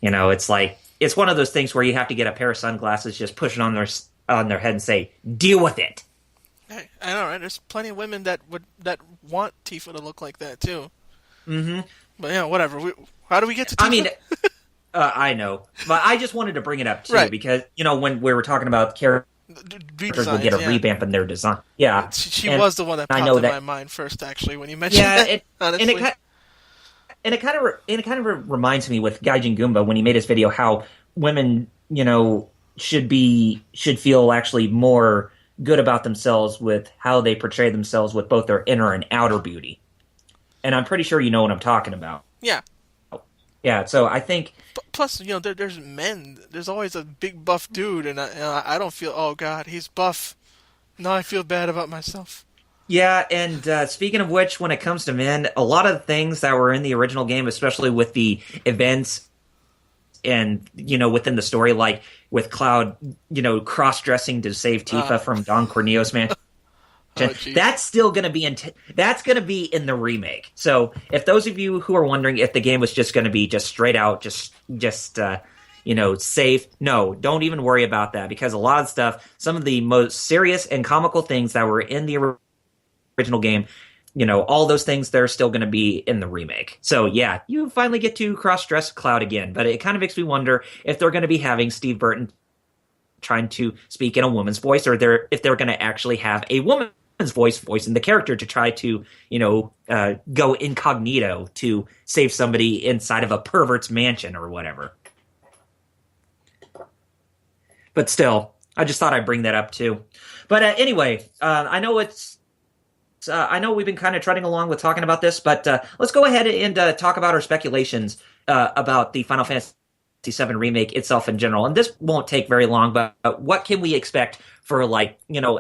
it's like, it's one of those things where you have to get a pair of sunglasses, just push it on their head and say, deal with it. Hey, I know, right? There's plenty of women that want Tifa to look like that, too. Mm-hmm. But, whatever. How do we get to Tifa? I mean... I know, but I just wanted to bring it up too Right. because when we were talking about characters will get Redesigns, a yeah. revamp in their design. Yeah, She and was the one that I popped know in my that. mind first, actually, when you mentioned Yeah, that. and it Honestly, kind of reminds me with Gaijin Goomba when he made his video how women should feel actually more good about themselves with how they portray themselves with both their inner and outer beauty. And I'm pretty sure you know what I'm talking about. yeah. Yeah, so I think Plus, there's men. There's always a big buff dude, and I don't feel. Oh God, he's buff. Now I feel bad about myself. yeah, and speaking of which, when it comes to men, a lot of the things that were in the original game, especially with the events and within the story, like with Cloud, cross-dressing to save Tifa from Don Corneo's man. Oh jeez. That's going to be in the remake. So if those of you who are wondering if the game was just going to be just straight out, just safe, no, don't even worry about that because a lot of stuff, some of the most serious and comical things that were in the original game, all those things they're still going to be in the remake. So yeah, you finally get to cross-dress Cloud again, but it kind of makes me wonder if they're going to be having Steve Burton trying to speak in a woman's voice, or if they're going to actually have a woman's voicing the character to try to go incognito to save somebody inside of a pervert's mansion or whatever. But still, I just thought I'd bring that up too. But anyway, I know I know we've been kind of treading along with talking about this, but let's go ahead and talk about our speculations about the Final Fantasy VII Remake itself in general. And this won't take very long, but what can we expect for,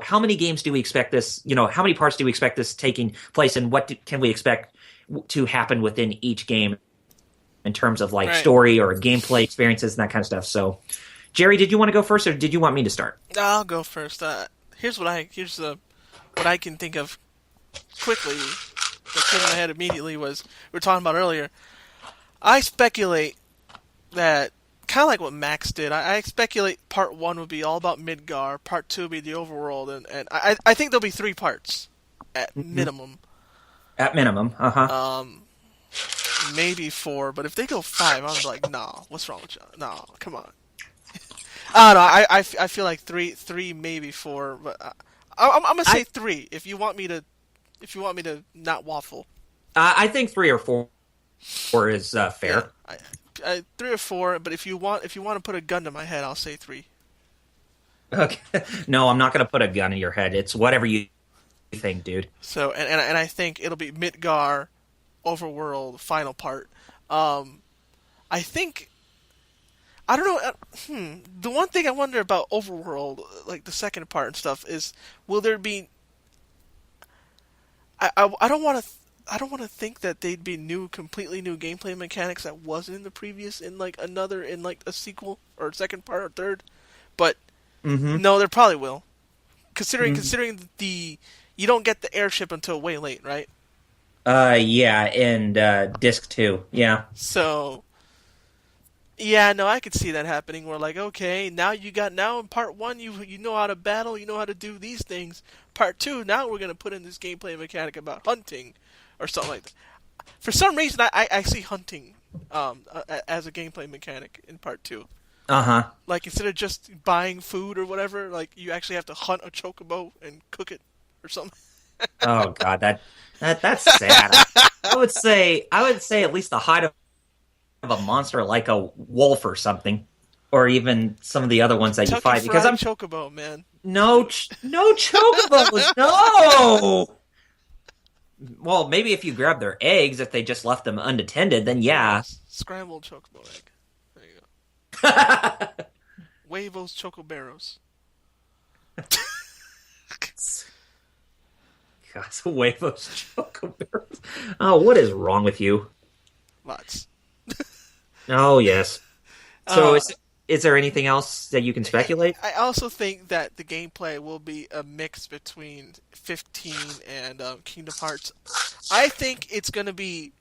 how many games do we expect this, how many parts do we expect this taking place, and can we expect to happen within each game in terms of, Right. story or gameplay experiences and that kind of stuff. So, Jerry, did you want to go first, or did you want me to start? I'll go first. Here's what I can think of quickly that came in my head immediately was we were talking about earlier. I speculate that kind of like what Max did. I speculate part 1 would be all about Midgar, part 2 would be the overworld, and I think there'll be 3 parts at minimum. At minimum, Maybe 4, but if they go 5, I'm like, no, what's wrong with you? No, come on. I don't know. I feel like 3, maybe 4, but I'm gonna say 3 if you want me to not waffle. I think 3 or 4 is fair. Yeah, 3 or 4, but if you want to put a gun to my head, I'll say 3. Okay. No, I'm not going to put a gun in your head. It's whatever you think, dude. So, and I think it'll be Midgar, Overworld, final part. I think, I don't know. The one thing I wonder about Overworld, like the second part and stuff, is will there be? I don't want to. I don't want to think that they'd be completely new gameplay mechanics that wasn't in the previous in like a sequel or second part or third, but no, there probably will. Considering you don't get the airship until way late, right? Yeah, and disc 2, yeah. So, yeah, no, I could see that happening. Where like, okay, now in part 1 you know how to battle, you know how to do these things. Part 2, now we're gonna put in this gameplay mechanic about hunting, or something like that. For some reason, I see hunting as a gameplay mechanic in part 2. Like instead of just buying food or whatever, like you actually have to hunt a chocobo and cook it or something. Oh god, that's sad. I would say at least the hide of a monster like a wolf or something, or even some of the other ones that you fight. Because I'm chocobo, man. No chocobos, no. Well, maybe if you grab their eggs, if they just left them unattended, then yeah. Scrambled chocobo egg. There you go. Huevos chocoberos. God, huevos chocoberos. Oh, what is wrong with you? Lots. Oh, yes. So is there anything else that you can speculate? I also think that the gameplay will be a mix between 15 and Kingdom Hearts. I think it's going to be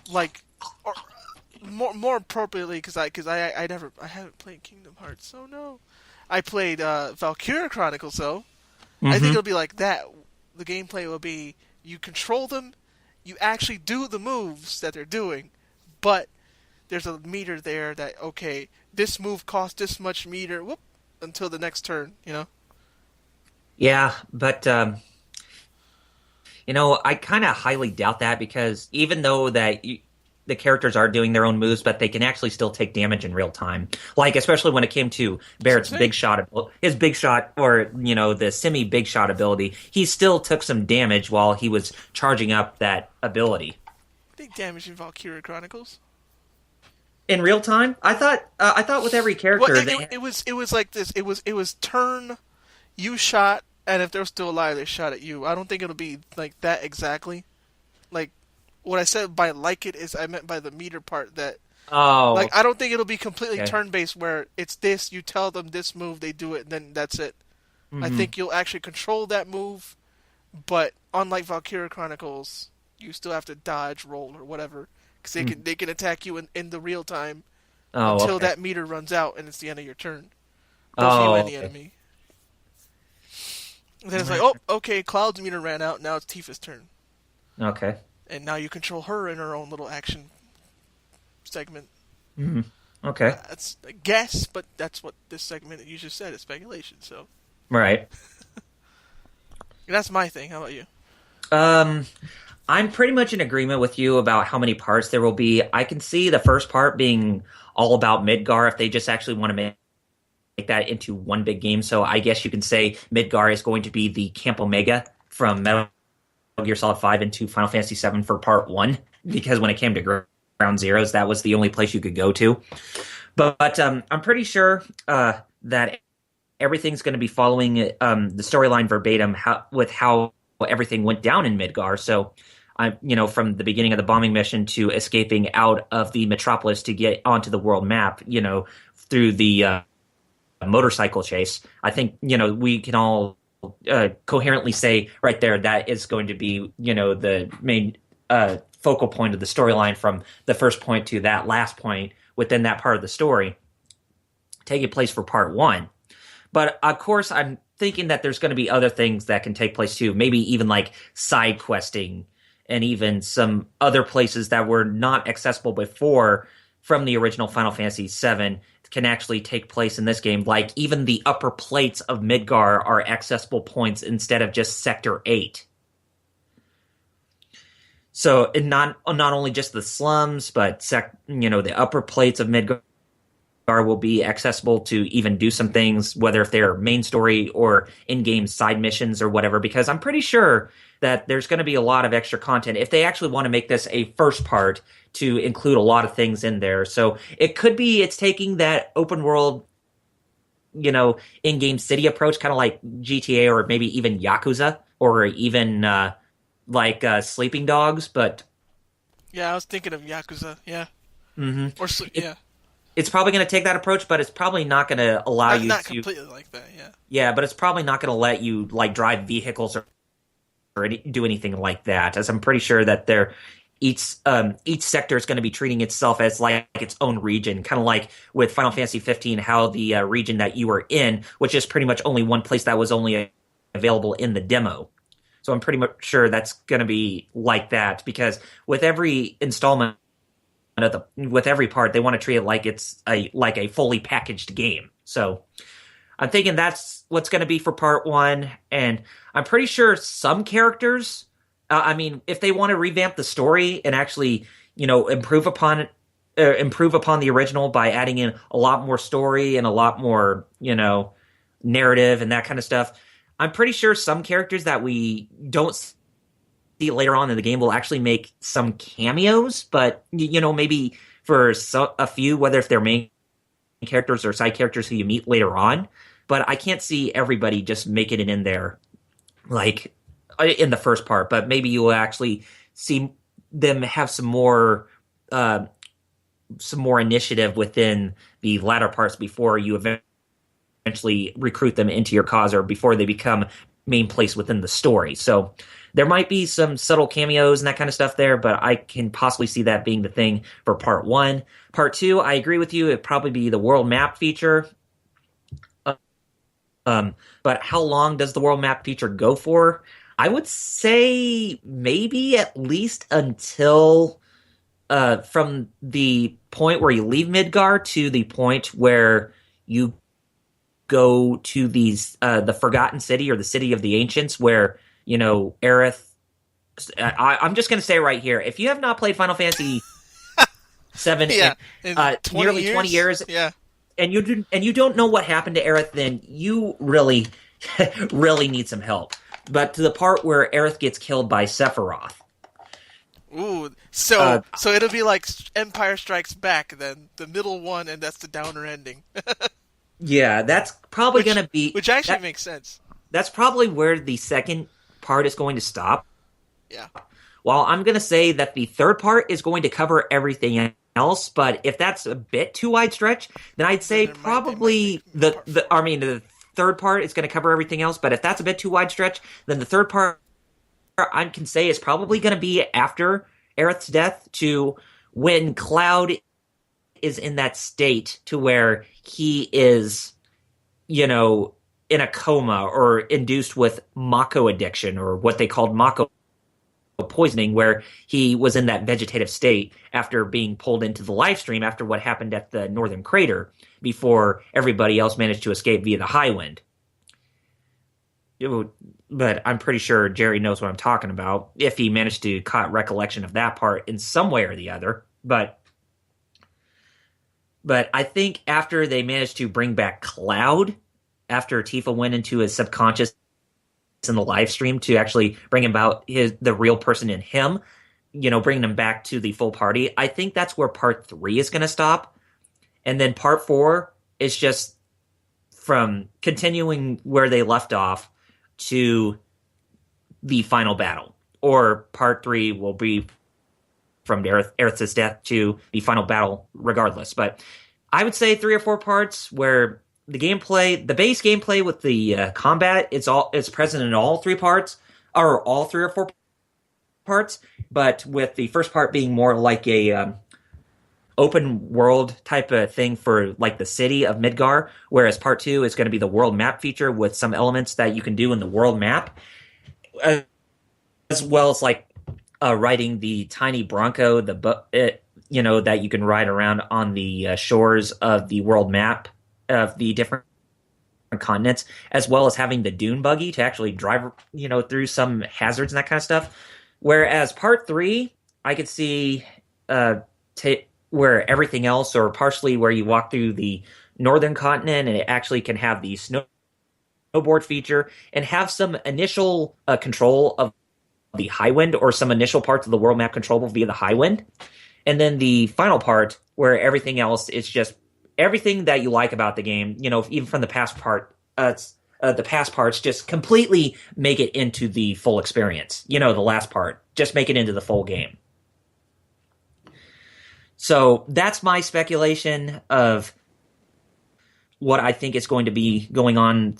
like or more appropriately because I haven't played Kingdom Hearts, so no. I played Valkyria Chronicles, so I think it'll be like that. The gameplay will be you control them, you actually do the moves that they're doing, but there's a meter there that, okay, this move costs this much meter, whoop, until the next turn, you know? Yeah, but I kind of highly doubt that because even though the characters are doing their own moves, but they can actually still take damage in real time. Like especially when it came to Barrett's big shot, his big shot, or the semi big shot ability, he still took some damage while he was charging up that ability. Big damage in Valkyria Chronicles. In real time, I thought with every character, Well, it was like this. It was turn, you shot, and if they're still alive, they shot at you. I don't think it'll be like that exactly. Like what I said by like it is I meant by the meter part that. Oh, like I don't think it'll be completely okay. turn based where it's this. You tell them this move, they do it, and then that's it. I think you'll actually control that move, but unlike Valkyria Chronicles, you still have to dodge, roll, or whatever. Because they can attack you in the real time until that meter runs out and it's the end of your turn. Both you and the enemy. And then it's like, oh, okay, Cloud's meter ran out, now it's Tifa's turn. Okay. And now you control her in her own little action segment. Mm-hmm. Okay. That's a guess, but that's what this segment you just said. It's speculation, so. Right. That's my thing. How about you? I'm pretty much in agreement with you about how many parts there will be. I can see the first part being all about Midgar if they just actually want to make that into one big game. So I guess you can say Midgar is going to be the Camp Omega from Metal Gear Solid 5 into Final Fantasy VII for part 1, because when it came to Ground Zeroes, that was the only place you could go to. But I'm pretty sure that everything's going to be following the storyline verbatim with how everything went down in Midgar. So from the beginning of the bombing mission to escaping out of the metropolis to get onto the world map, through the motorcycle chase. I think, we can all coherently say right there that is going to be, the main focal point of the storyline from the first point to that last point within that part of the story, taking place for part 1. But of course, I'm thinking that there's going to be other things that can take place too. Maybe even like side questing and even some other places that were not accessible before from the original Final Fantasy VII can actually take place in this game. Like even the upper plates of Midgar are accessible points instead of just Sector 8. So not only just the slums, but the upper plates of Midgar will be accessible to even do some things, whether if they're main story or in-game side missions or whatever, because I'm pretty sure that there's going to be a lot of extra content if they actually want to make this a first part to include a lot of things in there. So it could be it's taking that open world, in-game city approach, kind of like GTA or maybe even Yakuza or even Sleeping Dogs, but... Yeah, I was thinking of Yakuza, yeah. Mm-hmm. Or, yeah. It's probably going to take that approach, but it's probably not going to allow you to... Not completely like that, yeah. Yeah, but it's probably not going to let you, drive vehicles or do anything like that, as I'm pretty sure that each sector is going to be treating itself as like its own region, kind of like with Final Fantasy 15, how the region that you were in, which is pretty much only one place that was only available in the demo. So I'm pretty much sure that's going to be like that, because with every installment, with every part, they want to treat it like it's a fully packaged game. So I'm thinking that's what's going to be for part 1, and I'm pretty sure some characters, if they want to revamp the story and actually, improve upon the original by adding in a lot more story and a lot more, narrative and that kind of stuff, I'm pretty sure some characters that we don't see later on in the game will actually make some cameos, but maybe for a few, whether if they're main characters or side characters who you meet later on. But I can't see everybody just making it in there like in the first part, but maybe you will actually see them have some more initiative within the latter parts before you eventually recruit them into your cause or before they become main place within the story. So there might be some subtle cameos and that kind of stuff there, but I can possibly see that being the thing for part 1. Part 2, I agree with you. It'd probably be the world map feature. But how long does the world map feature go for? I would say maybe at least until from the point where you leave Midgar to the point where you go to the Forgotten City or the City of the Ancients, where Aerith. I'm just going to say right here, if you have not played Final Fantasy VII Yeah, in in 20 nearly 20 years. years, Yeah. and you don't know what happened to Aerith, then you really really need some help. But to the part where Aerith gets killed by Sephiroth. Ooh, Uh, so it'll be like Empire Strikes Back then, the middle one, and that's the downer ending, yeah, that's probably going which to be which actually that. makes sense. That's probably where the second part is going to stop. Yeah. Well, I'm going to say that the third part is going to cover everything else, but if that's a bit too wide stretch, then I'd say Then they might probably make part four. the third part is going to cover everything else, but if that's a bit too wide stretch, then the third part I can say is probably going to be after Aerith's death, to when Cloud is in that state to where he is, in a coma or induced with Mako addiction, or what they called Mako poisoning, where he was in that vegetative state after being pulled into the live stream after what happened at the Northern Crater, before everybody else managed to escape via the High Wind. But I'm pretty sure Jerry knows what I'm talking about, if he managed to caught recollection of that part in some way or the other. But I think after they managed to bring back Cloud, after Tifa went into his subconscious in the live stream to actually bring about the real person in him, bringing him back to the full party, I think that's where part 3 is going to stop. And then part 4 is just from continuing where they left off to the final battle. Or part 3 will be from Aerith's death to the final battle regardless. But I would say 3 or 4 parts where the base gameplay with the combat, it's present in all 3 parts, or all 3 or 4 parts, but with the first part being more like a open world type of thing for like the city of Midgar, whereas part 2 is going to be the world map feature with some elements that you can do in the world map, as well as like riding the tiny Bronco, that you can ride around on the shores of the world map of the different continents, as well as having the dune buggy to actually drive, through some hazards and that kind of stuff. Whereas part 3, I could see where everything else, or partially where you walk through the northern continent, and it actually can have the snowboard feature and have some initial control of the High Wind, or some initial parts of the world map controllable via the High Wind. And then the final part where everything else is just everything that you like about the game, even from the past the past parts, just completely make it into the full experience. The last part, just make it into the full game. So that's my speculation of what I think is going to be going on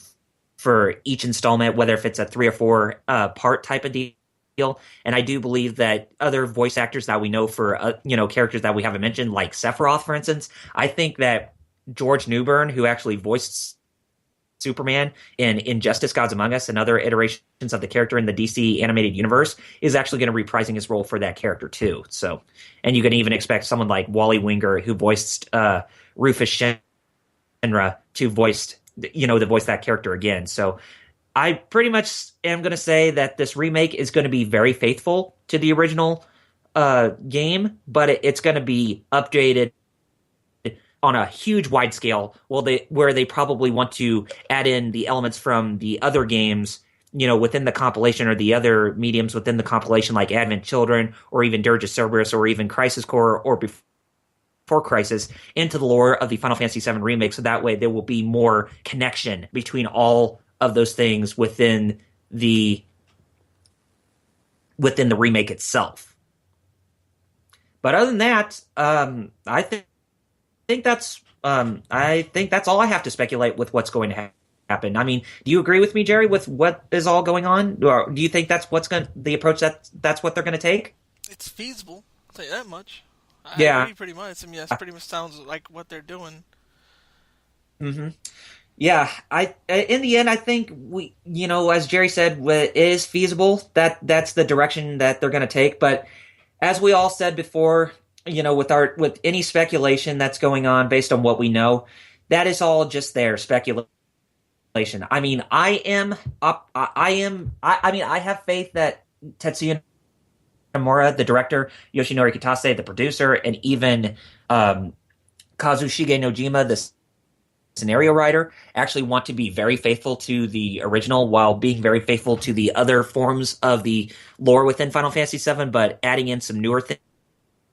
for each installment, whether if it's a 3 or 4 part type of deal. And I do believe that other voice actors that we know for characters that we haven't mentioned, like Sephiroth, for instance, I think that George Newbern, who actually voiced Superman in Injustice: Gods Among Us and other iterations of the character in the DC animated universe, is actually going to be reprising his role for that character too. So, and you can even expect someone like Wally Winger, who voiced Rufus Shenra, to voice that character again. So I pretty much am going to say that this remake is going to be very faithful to the original game, but it's going to be updated on a huge wide scale. Where they probably want to add in the elements from the other games, within the compilation, or the other mediums within the compilation, like Advent Children, or even Dirge of Cerberus, or even Crisis Core, or Before Crisis, into the lore of the Final Fantasy VII Remake. So that way there will be more connection between all of those things within the remake itself. But other than that, I think that's all I have to speculate with what's going to happen. I mean, do you agree with me, Jerry, with what is all going on, or do you think that's the approach that's what they're going to take? It's feasible. I'll tell you that much. I Yeah. agree pretty much. I mean, that pretty much sounds like what they're doing. Mm-hmm. Yeah, in the end, I think we, as Jerry said, it is feasible that that's the direction that they're going to take. But as we all said before, with any speculation that's going on based on what we know, that is all just their speculation. I mean, I have faith that Tetsuya Nomura, the director, Yoshinori Kitase, the producer, and even um, Kazushige Nojima, the scenario writer, actually want to be very faithful to the original while being very faithful to the other forms of the lore within Final Fantasy VII, but adding in some newer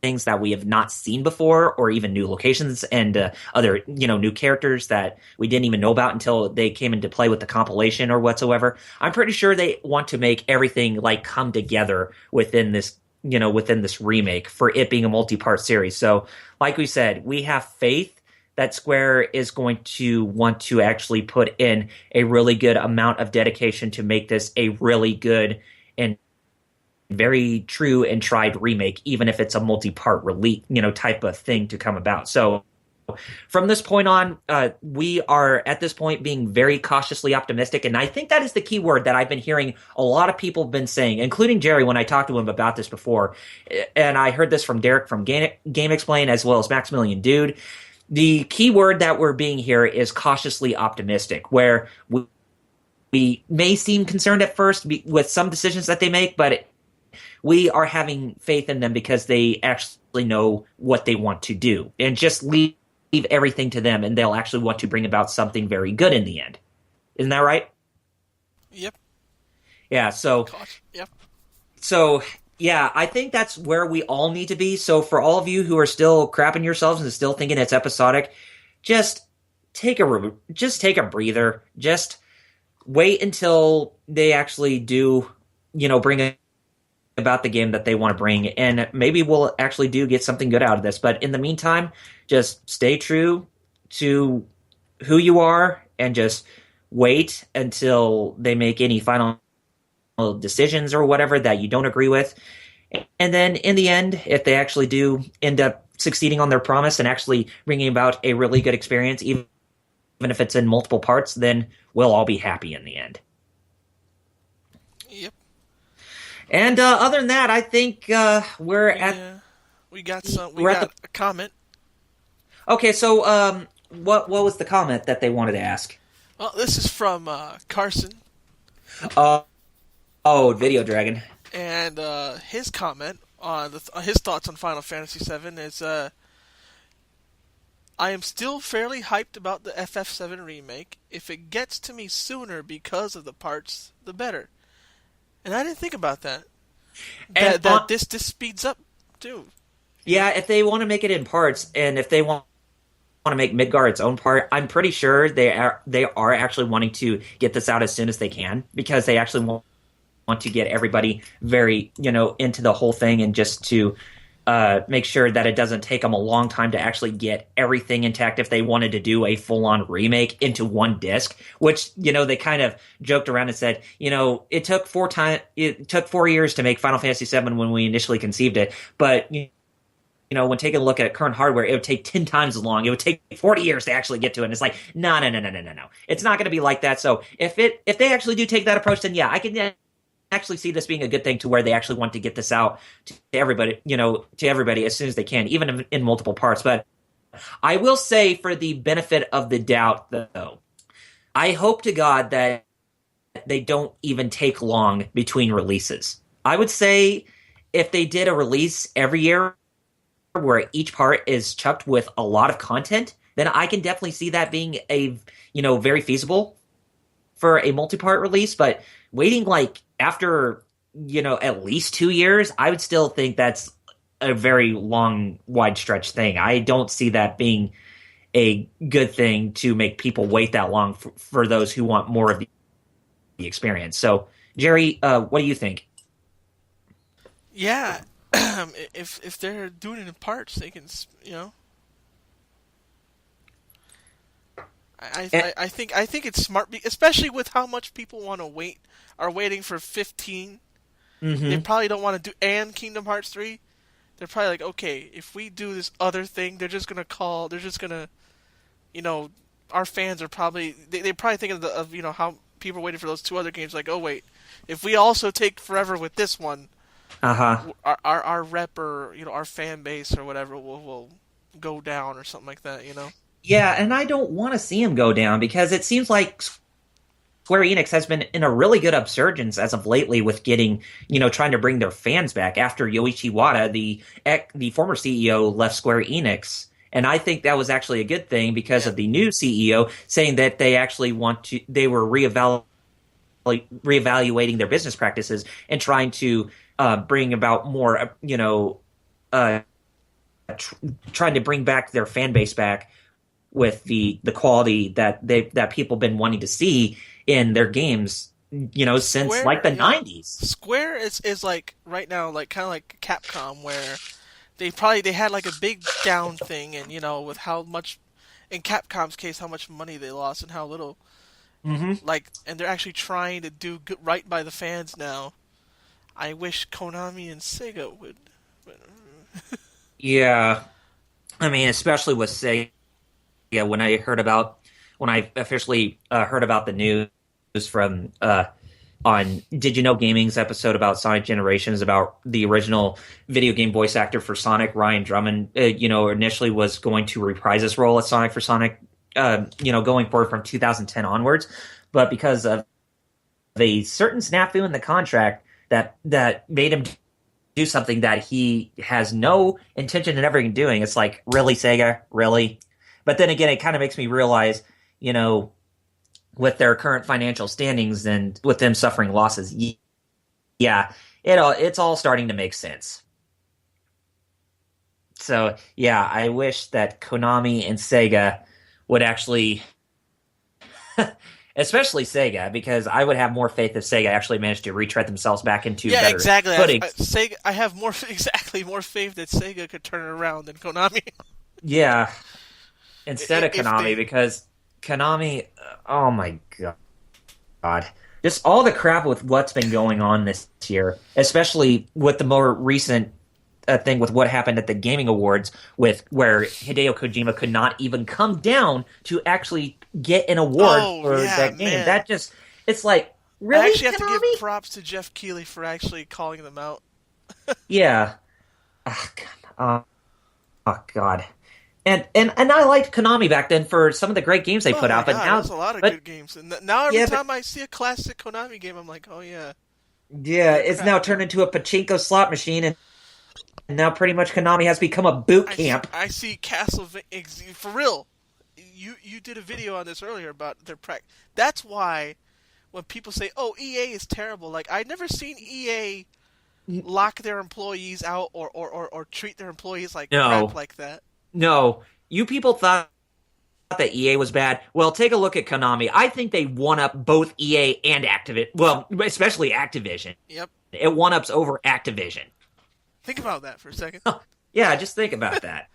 things that we have not seen before, or even new locations and other new characters that we didn't even know about until they came into play with the compilation or whatsoever. I'm pretty sure they want to make everything like come together within this remake for it being a multi-part series. So like we said, we have faith that Square is going to want to actually put in a really good amount of dedication to make this a really good and very true and tried remake, even if it's a multi-part release, type of thing to come about. So from this point on, we are at this point being very cautiously optimistic, and I think that is the key word that I've been hearing a lot of people have been saying, including Jerry when I talked to him about this before, and I heard this from Derek from Game Explain as well as Maximilian Dude. The key word that we're being here is cautiously optimistic, where we may seem concerned at first with some decisions that they make, but we are having faith in them because they actually know what they want to do, and just leave everything to them, and they'll actually want to bring about something very good in the end. Isn't that right? Yep. Yeah. So. Gosh. Yep. So. Yeah, I think that's where we all need to be. So for all of you who are still crapping yourselves and still thinking it's episodic, just take a breather. Just wait until they actually do, bring about the game that they want to bring, and maybe we'll actually do get something good out of this. But in the meantime, just stay true to who you are and just wait until they make any final decisions or whatever that you don't agree with. And then in the end, if they actually do end up succeeding on their promise and actually bringing about a really good experience, even if it's in multiple parts, then we'll all be happy in the end. Yep. And other than that, I think we got a comment. Okay, so what was the comment that they wanted to ask? Well, this is from Carson. Video Dragon. And his comment on his thoughts on Final Fantasy VII is, I am still fairly hyped about the FF7 remake. If it gets to me sooner because of the parts, the better. And I didn't think about that. This speeds up too. Yeah, if they want to make it in parts, and if they want to make Midgar its own part, I'm pretty sure they are actually wanting to get this out as soon as they can, because they actually want to get everybody very into the whole thing, and just to make sure that it doesn't take them a long time to actually get everything intact if they wanted to do a full-on remake into one disc, which, they kind of joked around and said, it took 4 years to make Final Fantasy VII when we initially conceived it, but, when taking a look at current hardware, it would take 10 times as long. It would take 40 years to actually get to it. And it's like, no. It's not going to be like that. So if they actually do take that approach, then yeah, I can actually see this being a good thing, to where they actually want to get this out to everybody, as soon as they can, even in multiple parts. But I will say, for the benefit of the doubt, though, I hope to God that they don't even take long between releases. I would say if they did a release every year where each part is chucked with a lot of content, then I can definitely see that being a, very feasible for a multi-part release. But waiting after, at least 2 years, I would still think that's a very long, wide stretch thing. I don't see that being a good thing to make people wait that long for those who want more of the experience. So, Jerry, what do you think? Yeah, if they're doing it in parts, they can, I think it's smart, especially with how much people are waiting for 15. Mm-hmm. They probably don't want to do and Kingdom Hearts 3. They're probably like, okay, if we do this other thing, they're just gonna, our fans are probably they probably think of how people are waiting for those two other games. Like, oh wait, if we also take forever with this one, Uh-huh. Our rep or our fan base or whatever will go down or something like that. Yeah, and I don't want to see him go down because it seems like Square Enix has been in a really good upsurgence as of lately with getting, trying to bring their fans back after Yoichi Wada, the former CEO, left Square Enix. And I think that was actually a good thing because Yeah. of the new CEO saying that they actually they were reevaluating their business practices and trying to bring about more, uh, trying to bring back their fan base back with the quality that people been wanting to see in their games, since like Square, the 90s. Square is like right now, like kind of like Capcom, where they had like a big down thing, and with how much, in Capcom's case, how much money they lost and how little, Mm-hmm. and they're actually trying to do good, right by the fans now. I wish Konami and Sega would. But, Yeah, I mean, especially with Sega, when I officially heard about the news from on Did You Know Gaming's episode about Sonic Generations, about the original video game voice actor for Sonic, Ryan Drummond, initially was going to reprise his role as Sonic for Sonic, going forward from 2010 onwards. But because of a certain snafu in the contract that made him do something that he has no intention of ever doing, it's like, really, Sega? Really? But then again, it kind of makes me realize, with their current financial standings and with them suffering losses, yeah, it's all starting to make sense. So yeah, I wish that Konami and Sega would actually, especially Sega, because I would have more faith if Sega actually managed to retread themselves back into yeah, better exactly. footing. Sega, I have more more faith that Sega could turn it around than Konami. Yeah, instead of If Konami, because Konami, oh my god, just all the crap with what's been going on this year, especially with the more recent thing with what happened at the Gaming Awards, with where Hideo Kojima could not even come down to actually get an award for that game. Man. That just, it's like, really, I actually have Konami? to give props to Jeff Keighley for actually calling them out. Yeah. Oh, oh god. And I liked Konami back then for some of the great games they put out, but now there's a lot of good games. And now every time I see a classic Konami game, I'm like, oh yeah. Yeah, it's now turned into a pachinko slot machine, and now pretty much Konami has become a boot camp. I see Castlevania, for real. You did a video on this earlier about their practice. That's why when people say, "Oh, EA is terrible," like I've never seen EA lock their employees out or treat their employees like crap like that. No, you people thought that EA was bad. Well, take a look at Konami. I think they one up both EA and Activision. Well, especially Activision. Yep. It one ups over Activision. Think about that for a second. Yeah, just think about that.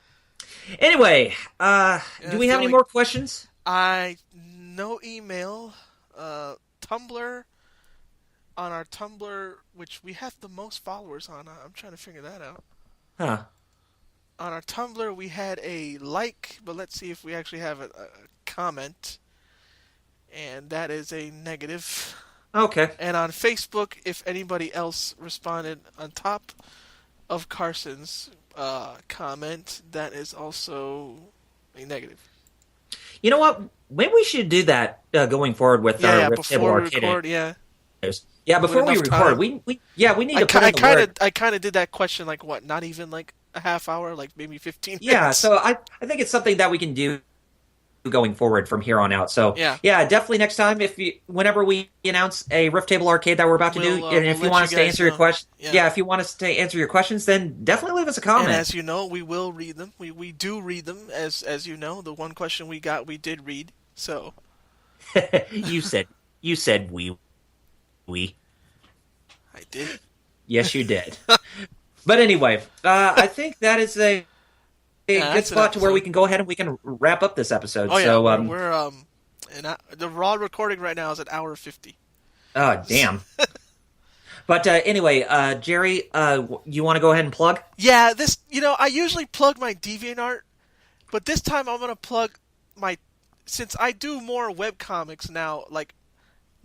Anyway, do we have any more questions? No email. Tumblr. On our Tumblr, which we have the most followers on. I'm trying to figure that out. Huh. On our Tumblr, we had a like, but let's see if we actually have a comment. And that is a negative. Okay. And on Facebook, if anybody else responded on top of Carson's comment, that is also a negative. You know what? Maybe we should do that going forward with our Rift Table Arcade. Record, yeah. Yeah, before we record, we need to put in the work. I kind of did that question like what? Not even like a half hour, like maybe 15 minutes. Yeah, so I think it's something that we can do going forward from here on out. So yeah, definitely next time, whenever we announce a Rift Table Arcade that we're about to do, and if you want us to answer your questions, if you want us to answer your questions, then definitely leave us a comment. And as you know, we will read them. We do read them. As you know, the one question we got, we did read. So you said we. I did. Yes, you did. But anyway, I think that is a good spot to where we can go ahead and we can wrap up this episode. Oh yeah, so, we're the raw recording right now is at hour 50. Oh damn. But anyway, Jerry, you want to go ahead and plug? Yeah, I usually plug my DeviantArt, but this time I'm gonna plug since I do more webcomics now, like.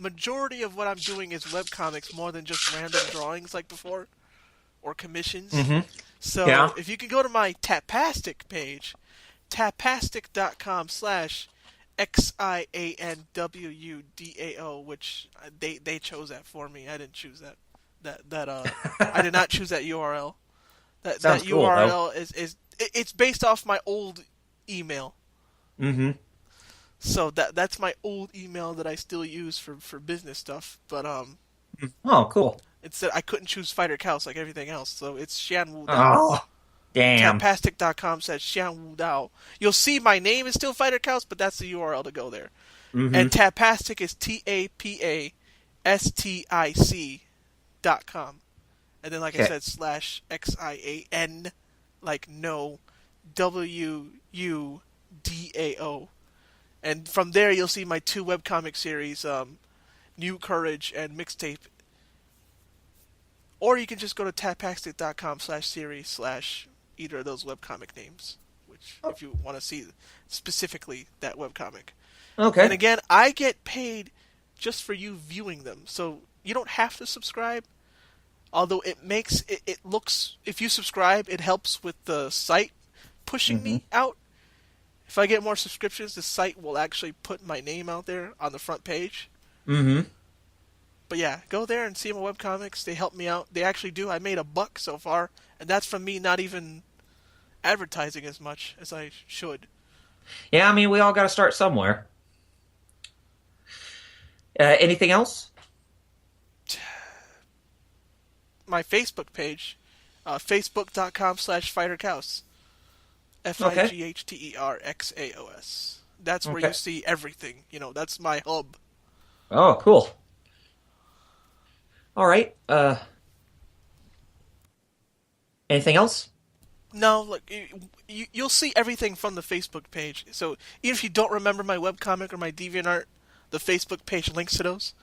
Majority of what I'm doing is webcomics more than just random drawings like before. or commissions. Mm-hmm. So Yeah. if you can go to my Tapastic page, tapastic.com/XIANWUDAO, which they chose that for me. I didn't choose that. I did not choose that URL. That Sounds cool, though. URL it's based off my old email. Mm-hmm. So that's my old email that I still use for business stuff. But Oh, cool. it said I couldn't choose FighterXaos like everything else. So it's Xianwu Dao. Oh, damn. Tapastic.com says Xianwu Dao. You'll see my name is still FighterXaos, but that's the URL to go there. Mm-hmm. And Tapastic is TAPASTIC.com. And then, like I said, /XIAN, like no, WUDAO. And from there, you'll see my 2 webcomic series, New Courage and Mixtape. Or you can just go to tapastic.com/series/ either of those webcomic names, which if you want to see specifically that webcomic. Okay. And again, I get paid just for you viewing them, so you don't have to subscribe. Although it makes it looks, if you subscribe, it helps with the site pushing me out. If I get more subscriptions, the site will actually put my name out there on the front page. Mm-hmm. But yeah, go there and see my webcomics. They help me out. They actually do. I made $1 so far, and that's from me not even advertising as much as I should. Yeah, I mean, we all got to start somewhere. Anything else? My Facebook page, facebook.com/FighterXaos. FIGHTERXAOS. That's where you see everything. That's my hub. Oh, cool. All right. Anything else? No, look, you'll see everything from the Facebook page. So even if you don't remember my webcomic or my DeviantArt, the Facebook page links to those.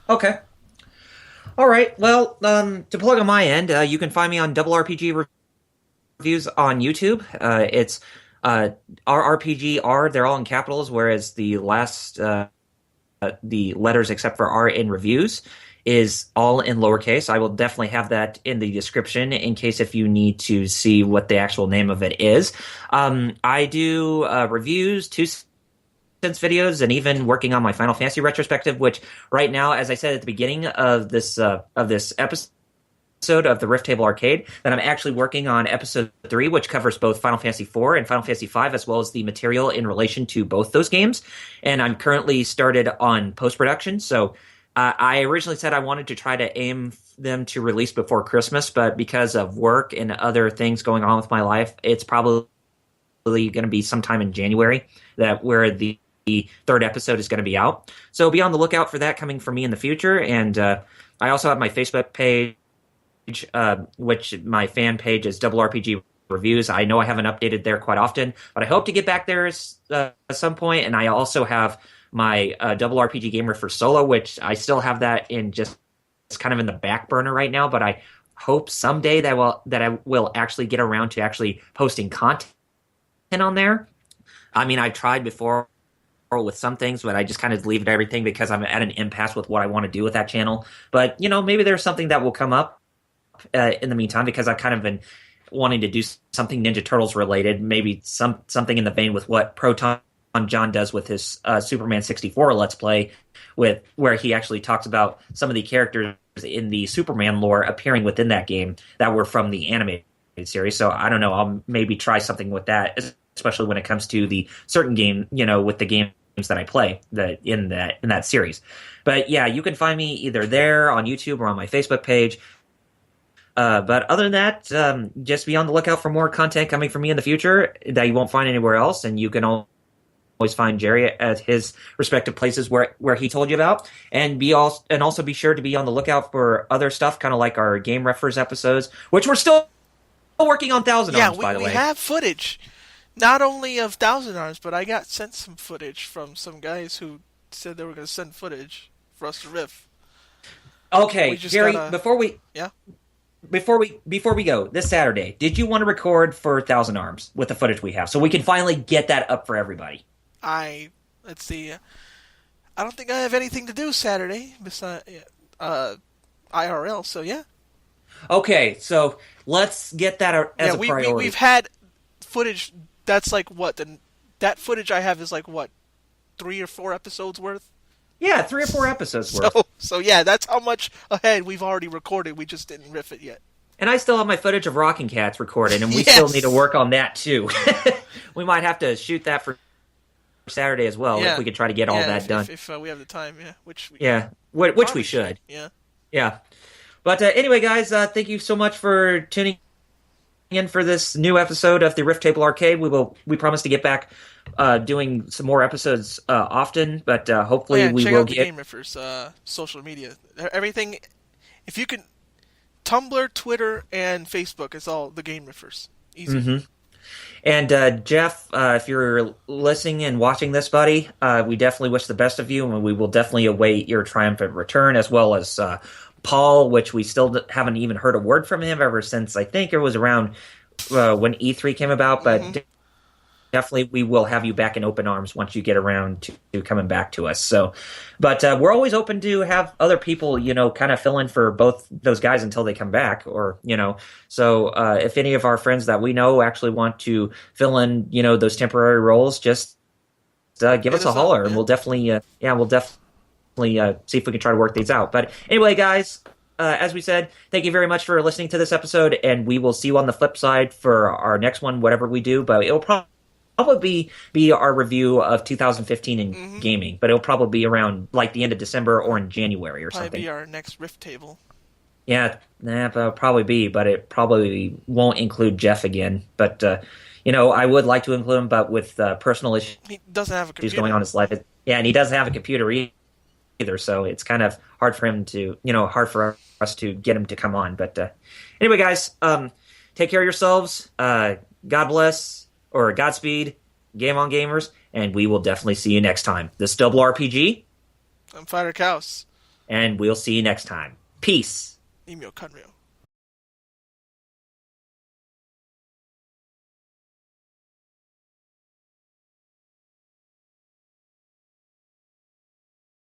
Okay. All right. Well, to plug on my end, you can find me on Double RPG Reviews on YouTube. It's RRPG. They're all in capitals, whereas the last the letters except for R in reviews is all in lowercase. I will definitely have that in the description in case if you need to see what the actual name of it is. I do reviews, 2 cents videos, and even working on my Final Fantasy retrospective, which right now, as I said at the beginning of this episode of the Riff Table Arcade, that I'm actually working on episode 3, which covers both Final Fantasy IV and Final Fantasy V, as well as the material in relation to both those games. And I'm currently started on post-production, so I originally said I wanted to try to aim them to release before Christmas, but because of work and other things going on with my life, it's probably going to be sometime in January where the 3rd episode is going to be out. So be on the lookout for that coming from me in the future. And I also have my Facebook page, which my fan page is Double RPG Reviews. I know I haven't updated there quite often, but I hope to get back there at some point. And I also have my Double RPG GameRiffers solo, which I still have that in just kind of in the back burner right now, but I hope someday that I will actually get around to actually posting content on there. I mean, I've tried before with some things, but I just kind of leave it everything because I'm at an impasse with what I want to do with that channel. But, maybe there's something that will come up in the meantime, because I've kind of been wanting to do something Ninja Turtles related, maybe something in the vein with what Proton John does with his Superman 64 Let's Play, where he actually talks about some of the characters in the Superman lore appearing within that game that were from the animated series. So I don't know, I'll maybe try something with that, especially when it comes to the certain game, with the games that I play in that series. But yeah, you can find me either there on YouTube or on my Facebook page. But other than that, just be on the lookout for more content coming from me in the future that you won't find anywhere else, and you can always find Jerry at his respective places where he told you about, and also be sure to be on the lookout for other stuff, kind of like our GameRiffers episodes, which we're still working on Thousand Arms, by the way. Yeah, we have footage, not only of Thousand Arms, but I got sent some footage from some guys who said they were going to send footage for us to riff. Okay, Jerry, before we go this Saturday, did you want to record for Thousand Arms with the footage we have, so we can finally get that up for everybody? Let's see. I don't think I have anything to do Saturday besides IRL. So yeah. Okay, so let's get that as a priority. We've had footage that's like what that footage I have is like what 3 or 4 episodes worth. Yeah, 3 or 4 episodes worth. So yeah, that's how much ahead we've already recorded. We just didn't riff it yet. And I still have my footage of Rockin' Cats recorded, and we Yes. still need to work on that too. We might have to shoot that for Saturday as well if we could try to get all that done. If we have the time, yeah, which we should. Yeah. Yeah. But anyway, guys, thank you so much for tuning in for this new episode of the Riff Table Arcade. We promise to get back doing some more episodes often, but hopefully we check will out get the GameRiffers social media. Everything, if you can, Tumblr, Twitter, and Facebook is all the GameRiffers. Easy. Mm-hmm. And Jeff, if you're listening and watching this, buddy, we definitely wish the best of you, and we will definitely await your triumphant return, as well as Paul, which we still haven't even heard a word from him ever since I think it was around when E3 came about, but definitely we will have you back in open arms once you get around to coming back to us. So, but we're always open to have other people, kind of fill in for both those guys until they come back, or, so if any of our friends that we know actually want to fill in, those temporary roles, just give us a holler, and we'll definitely, see if we can try to work these out. But anyway, guys, as we said, thank you very much for listening to this episode, and we will see you on the flip side for our next one, whatever we do. But it'll probably be our review of 2015 in gaming, but it'll probably be around like the end of December or in January or something. Probably be our next Riff Table. Yeah, that'll probably be, but it probably won't include Jeff again. But I would like to include him, but with personal issues, he doesn't have a computer going on in his life. And he doesn't have a computer either, so it's kind of hard for him to, hard for us to get him to come on. But anyway, guys, take care of yourselves. God bless, or Godspeed, game on gamers, and we will definitely see you next time. This is Double RPG. I'm FighterXaos. And we'll see you next time. Peace. Imyo Kanryo.